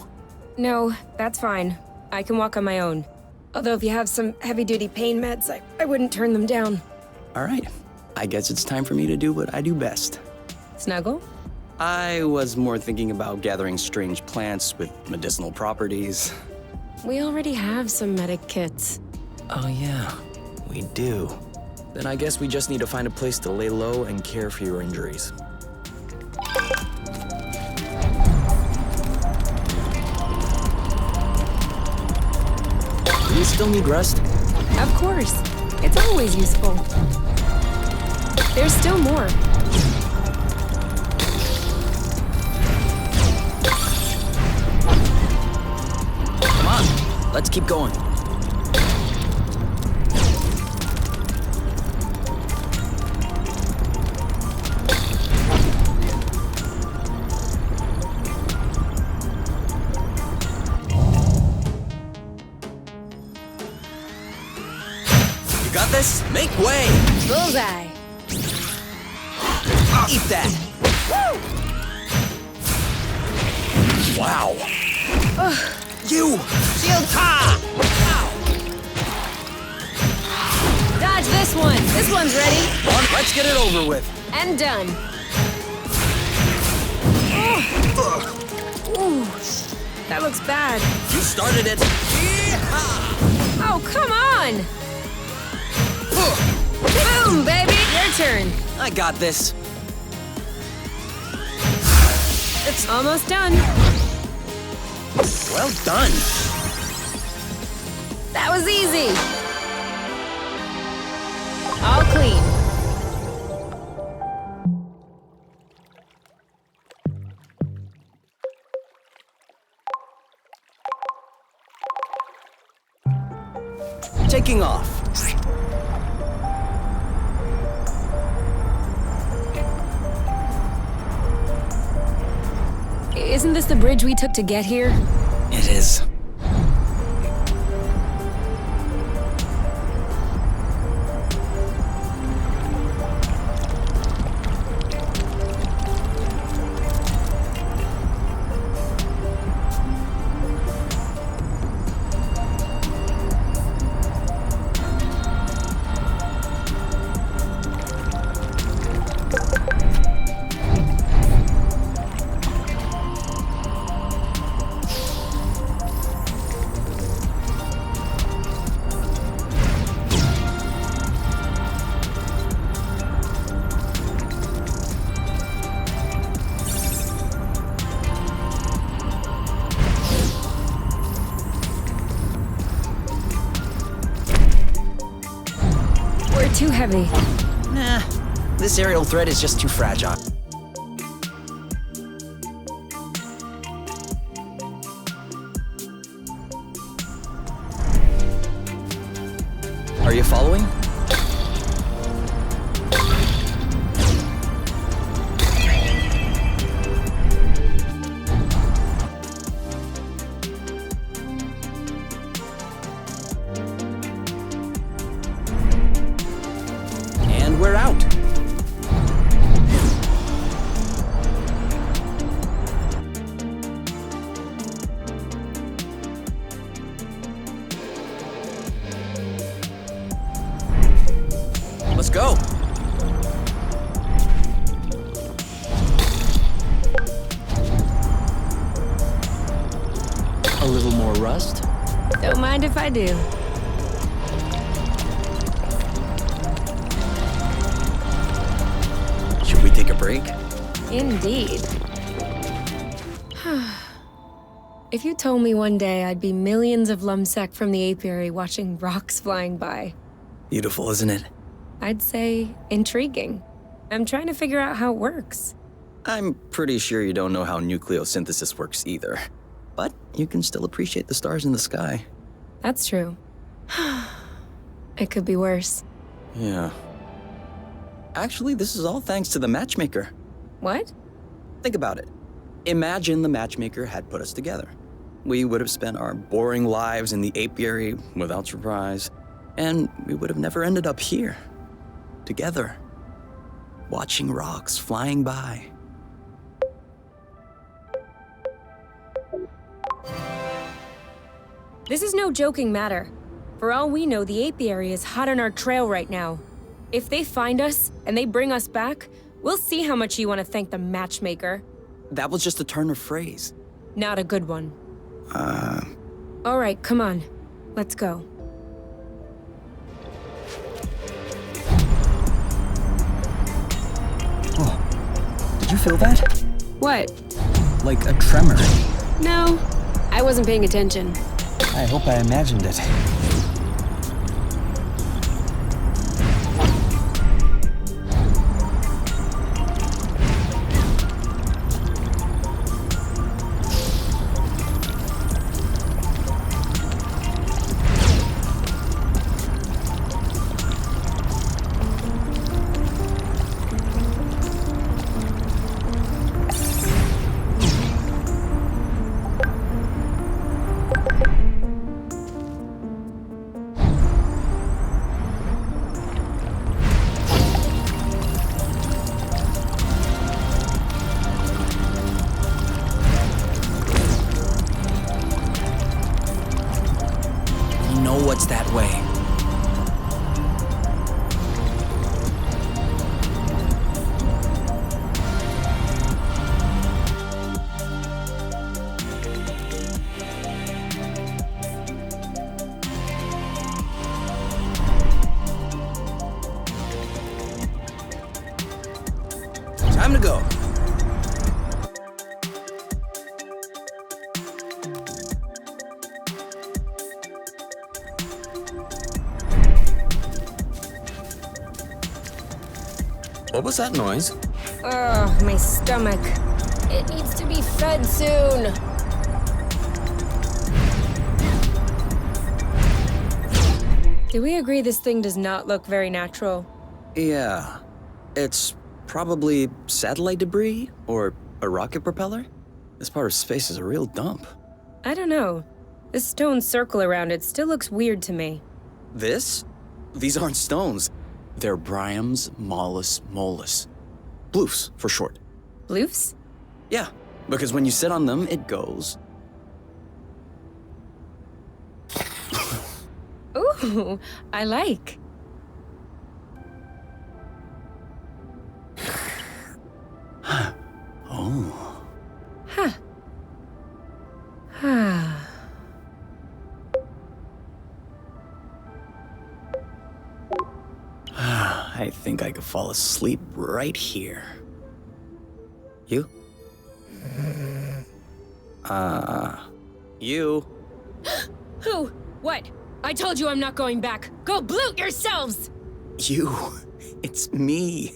No, that's fine. I can walk on my own. Although if you have some heavy-duty pain meds, I wouldn't turn them down. All right. I guess it's time for me to do what I do best. Snuggle? I was more thinking about gathering strange plants with medicinal properties. We already have some medic kits. Oh yeah, we do. Then I guess we just need to find a place to lay low and care for your injuries. Do you still need rest? Of course. It's always useful. There's still more. Come on, let's keep going. You got this? Make way! Bullseye! Eat that! Wow! You! Shield! Ha! Dodge this one! This one's ready! Let's get it over with. And done. Ooh, that looks bad. You started it. Oh, come on! Boom, baby! Your turn. I got this. It's almost done. Well done. That was easy. All clean. Taking off. Isn't this the bridge we took to get here? It is. Too heavy. Nah, this aerial thread is just too fragile. Are you following? And we're out. Let's go. A little more rust? Don't mind if I do. Should we take a break? Indeed. If you told me one day I'd be millions of lumsec from the apiary watching rocks flying by, Beautiful, isn't it? I'd say intriguing. I'm trying to figure out how it works. I'm pretty sure you don't know how nucleosynthesis works either. But you can still appreciate the stars in the sky. That's true. It could be worse. Yeah. Actually, this is all thanks to the matchmaker. What? Think about it. Imagine the matchmaker had put us together. We would have spent our boring lives in the apiary without surprise, and we would have never ended up here, together, watching rocks flying by. This is no joking matter. For all we know, the apiary is hot on our trail right now. If they find us and they bring us back, we'll see how much you want to thank the matchmaker. That was just a turn of phrase. Not a good one. All right, come on. Let's go. Oh, did you feel that? What? Like a tremor. No, I wasn't paying attention. I hope I imagined it. What's that way? Time to go. What was that noise? Ugh, my stomach. It needs to be fed soon. Do we agree this thing does not look very natural? Yeah. It's probably satellite debris or a rocket propeller. This part of space is a real dump. I don't know. This stone circle around it still looks weird to me. This? These aren't stones. They're Bryum's mollis mollis. Bloofs, for short. Bloofs? Yeah, because when you sit on them, it goes. Ooh, I like. Oh. Huh. I think I could fall asleep right here. You? You? Who? What? I told you I'm not going back. Go bloot yourselves! You. It's me.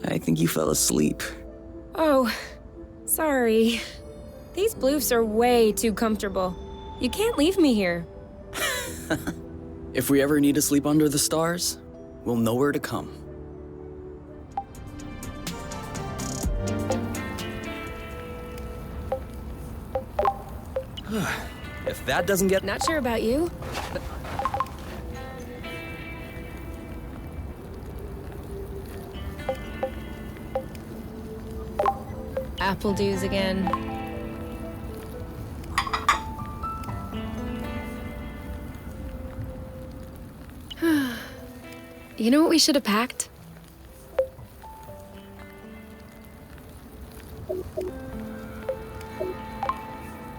I think you fell asleep. Oh, sorry. These bloofs are way too comfortable. You can't leave me here. If we ever need to sleep under the stars, we'll know where to come. If that doesn't get... Not sure about you. Apple dews again. You know what we should have packed?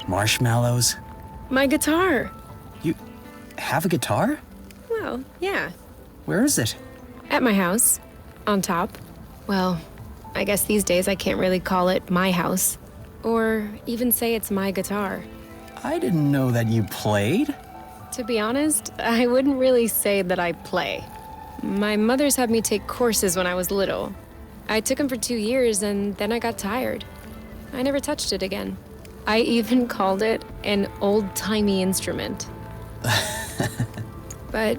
Marshmallows? My guitar. You have a guitar? Well, yeah. Where is it? At my house. On top. Well, I guess these days I can't really call it my house. Or even say it's my guitar. I didn't know that you played. To be honest, I wouldn't really say that I play. My mother's had me take courses when I was little. I took them for 2 years and then I got tired. I never touched it again. I even called it an old-timey instrument. But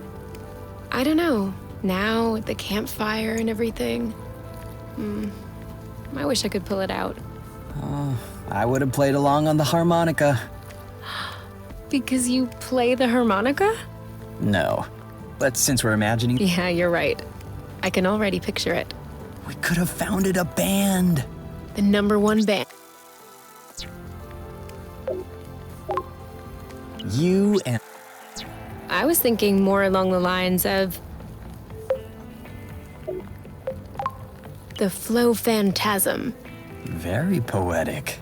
I don't know. Now, with the campfire and everything, I wish I could pull it out. Oh, I would have played along on the harmonica. Because you play the harmonica? No. But since we're imagining... Yeah, you're right. I can already picture it. We could have founded a band. The #1 band. You and... I was thinking more along the lines of... the Flow Phantasm. Very poetic.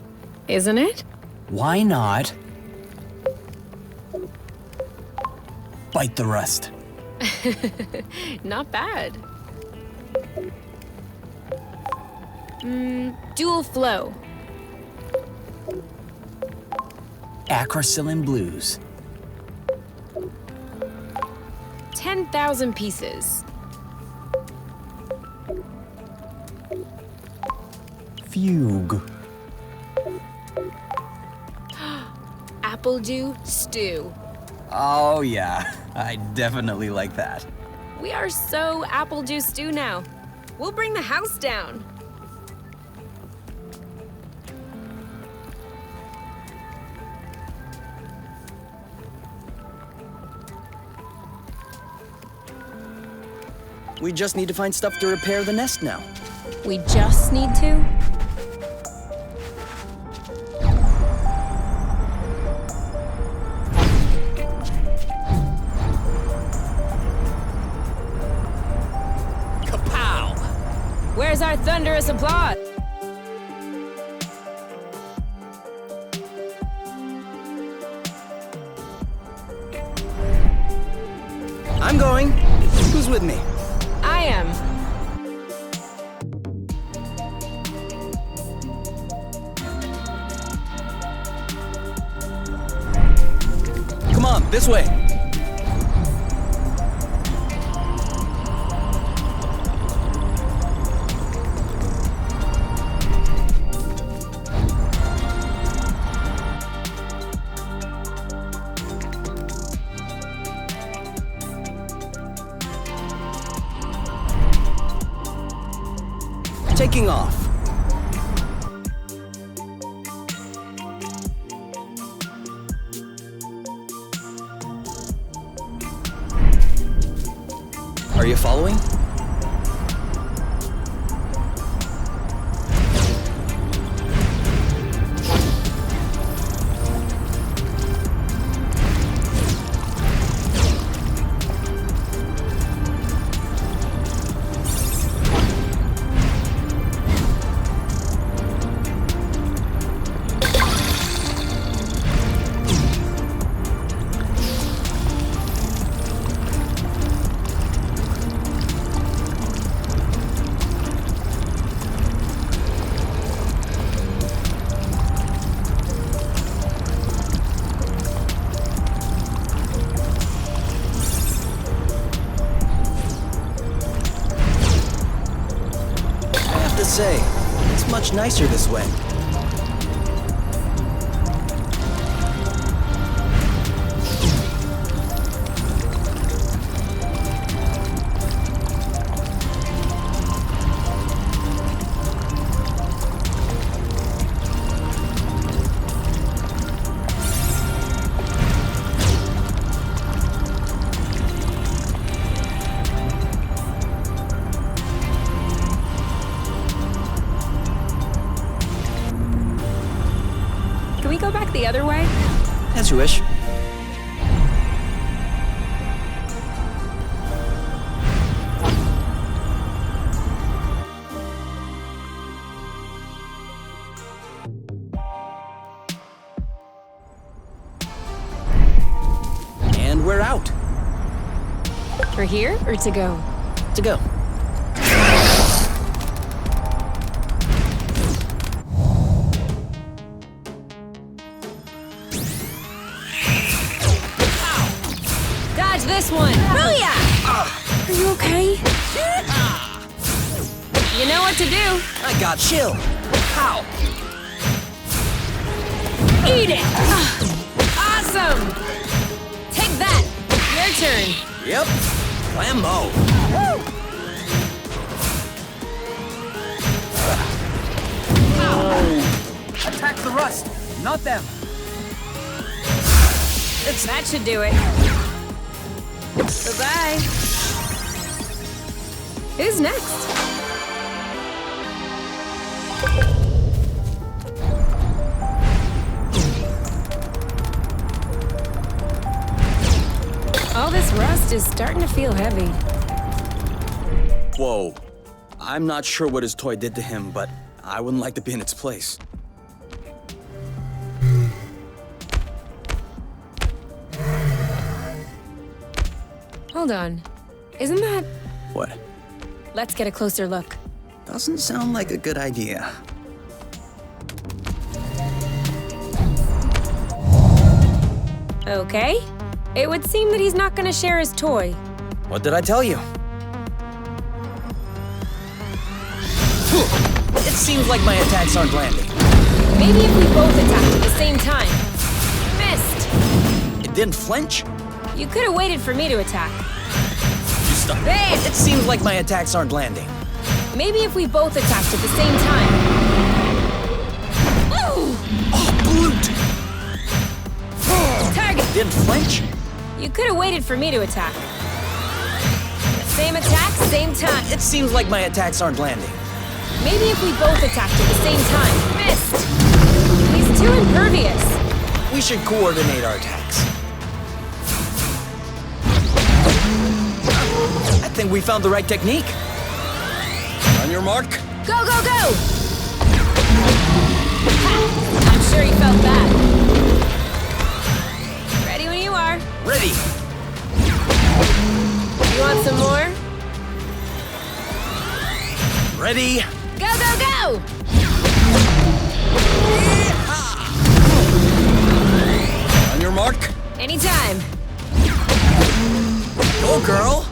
Isn't it? Why not? Bite the rust. Not bad. Dual flow. Acrocillin blues. 10,000 pieces. Fugue. Apple dew stew. Oh yeah, I definitely like that. We are so apple juice stew now. We'll bring the house down. We just need to find stuff to repair the nest now. We just need to? Kapow! Where's our thunderous applause? I'm going. Who's with me? I am. Come on, this way. Taking off. Are you following? Say, it's much nicer this way. as you wish. And we're out. For here or to go? To go. Dodge this one! Booyah! Are you okay? You know what to do. I got chill. How? Eat it! Awesome! Take that! Your turn. Yep. Whammo. Attack the rust, not them. That should do it. Bye-bye. Who's next? All this rust is starting to feel heavy. Whoa. I'm not sure what his toy did to him, but I wouldn't like to be in its place. Hold on. Isn't that... What? Let's get a closer look. Doesn't sound like a good idea. Okay. It would seem that he's not gonna share his toy. What did I tell you? It seems like my attacks aren't landing. Maybe if we both attacked at the same time. Missed! It didn't flinch? You could have waited for me to attack. You stuck. Hey, it seems like my attacks aren't landing. Maybe if we both attacked at the same time. Ooh! Oh, brute! Target! Didn't flinch? You could have waited for me to attack. Same attack, same time. It seems like my attacks aren't landing. Maybe if we both attacked at the same time. Missed! He's too impervious. We should coordinate our attacks. I think we found the right technique. On your mark. Go, go, go! Ha! I'm sure you felt that. Ready when you are. Ready. You want some more? Ready. Go, go, go! On your mark. Anytime. Go, girl.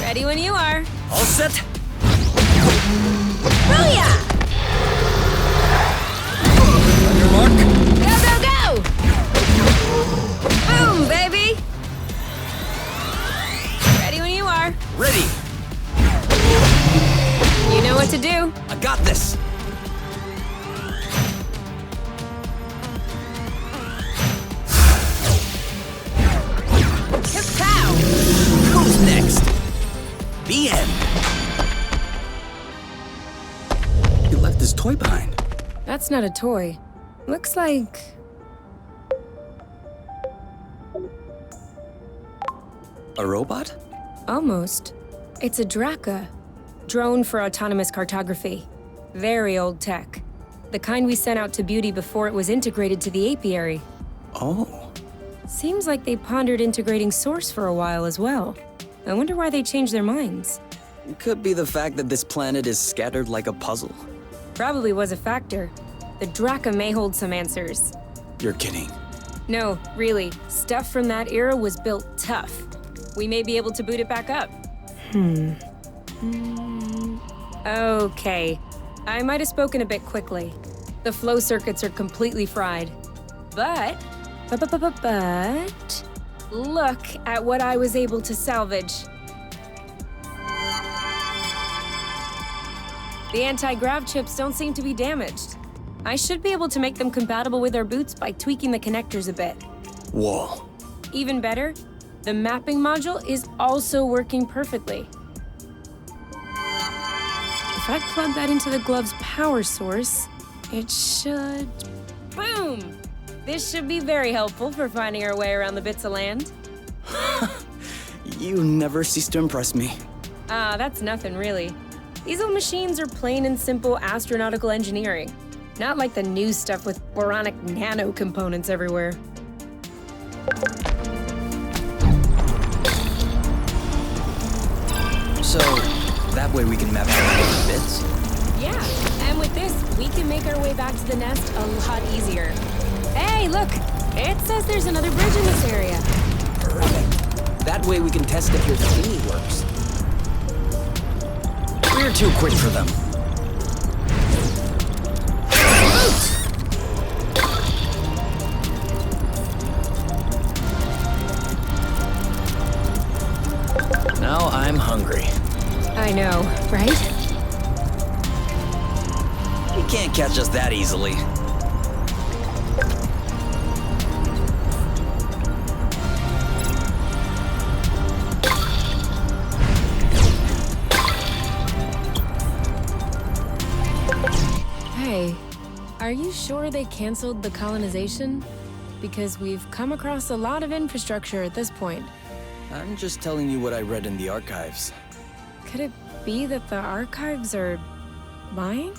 Ready when you are. All set. Booyah! On your mark. Go, go, go! Boom, baby! Ready when you are. Ready. You know what to do. I got this. Pow! Who's next? The end. He left his toy behind. That's not a toy. Looks like... A robot? Almost. It's a Draca. Drone for autonomous cartography. Very old tech. The kind we sent out to Beauty before it was integrated to the apiary. Oh. Seems like they pondered integrating Source for a while as well. I wonder why they changed their minds. It could be the fact that this planet is scattered like a puzzle. Probably was a factor. The Draca may hold some answers. You're kidding. No, really. Stuff from that era was built tough. We may be able to boot it back up. Okay. I might have spoken a bit quickly. The flow circuits are completely fried. But, look at what I was able to salvage. The anti-grav chips don't seem to be damaged. I should be able to make them compatible with our boots by tweaking the connectors a bit. Whoa. Even better, the mapping module is also working perfectly. If I plug that into the glove's power source, it should... Boom! Boom! This should be very helpful for finding our way around the bits of land. You never cease to impress me. Ah, that's nothing really. These old machines are plain and simple astronautical engineering. Not like the new stuff with boronic nano components everywhere. So, that way we can map out the bits? Yeah, and with this, we can make our way back to the nest a lot easier. Hey, look! It says there's another bridge in this area. Perfect. That way we can test if your thingy works. We're too quick for them. Now I'm hungry. I know, right? You can't catch us that easily. Hey, are you sure they canceled the colonization? Because we've come across a lot of infrastructure at this point. I'm just telling you what I read in the archives. Could it be that the archives are lying?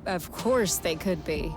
Of course they could be.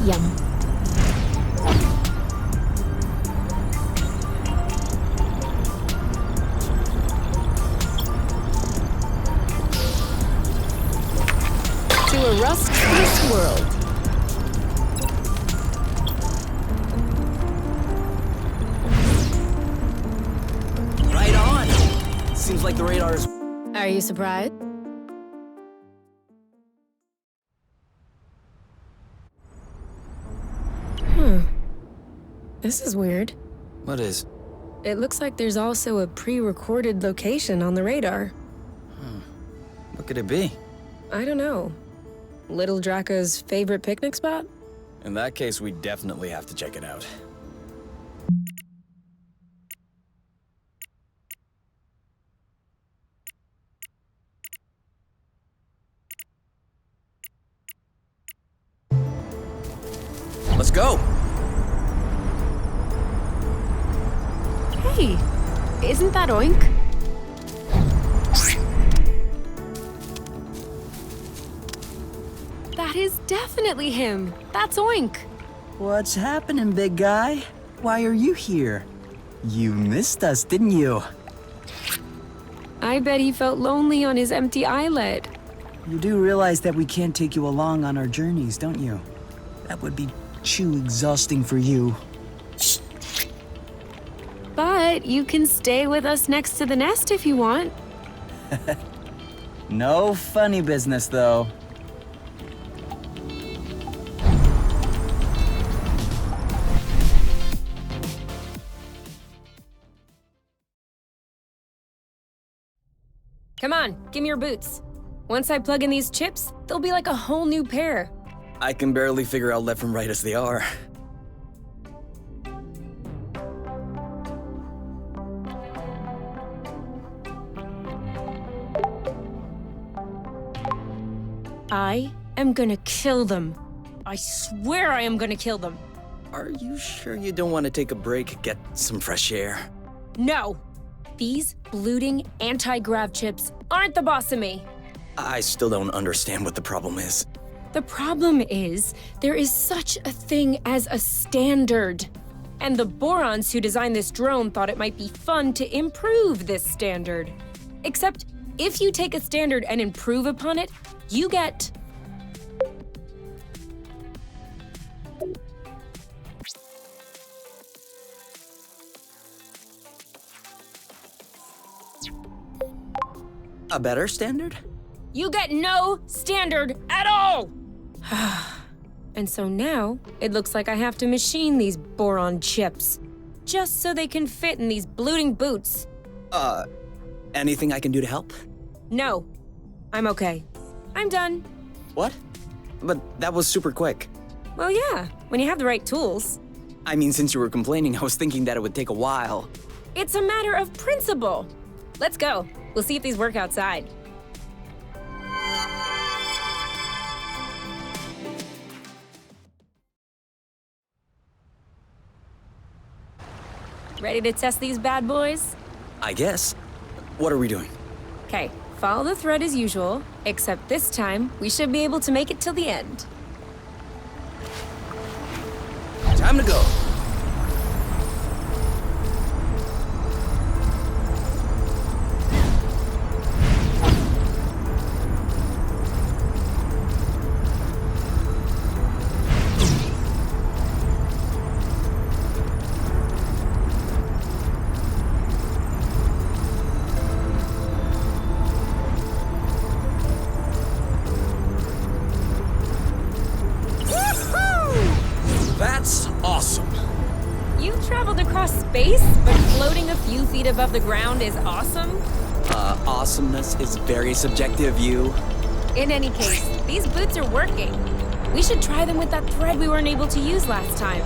Yum. To a rustless world. Right on! Seems like the radar is... Are you surprised? This is weird. What is? It looks like there's also a pre-recorded location on the radar. What could it be? I don't know. Little Draco's favorite picnic spot? In that case, we definitely have to check it out. Let's go! Hey, isn't that Oink? That is definitely him. That's Oink. What's happening, big guy? Why are you here? You missed us, didn't you? I bet he felt lonely on his empty islet. You do realize that we can't take you along on our journeys, don't you? That would be too exhausting for you. But you can stay with us next to the nest if you want. No funny business, though. Come on, give me your boots. Once I plug in these chips, they'll be like a whole new pair. I can barely figure out left from right as they are. I am gonna kill them. I swear I am gonna kill them. Are you sure you don't want to take a break, get some fresh air? No! These bloating anti-grav chips aren't the boss of me. I still don't understand what the problem is. The problem is, there is such a thing as a standard. And the Borons who designed this drone thought it might be fun to improve this standard. Except, if you take a standard and improve upon it, you get... A better standard? You get no standard at all! And so now, it looks like I have to machine these boron chips. Just so they can fit in these blooting boots. Anything I can do to help? No. I'm okay. I'm done. What? But that was super quick. Well, yeah, when you have the right tools. I mean, since you were complaining, I was thinking that it would take a while. It's a matter of principle. Let's go. We'll see if these work outside. Ready to test these bad boys? I guess. What are we doing? Okay, follow the thread as usual, except this time, we should be able to make it till the end. Time to go. That's awesome. You've traveled across space, but floating a few feet above the ground is awesome? Awesomeness is very subjective, you. In any case, these boots are working. We should try them with that thread we weren't able to use last time.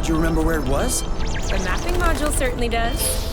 Do you remember where it was? The mapping module certainly does.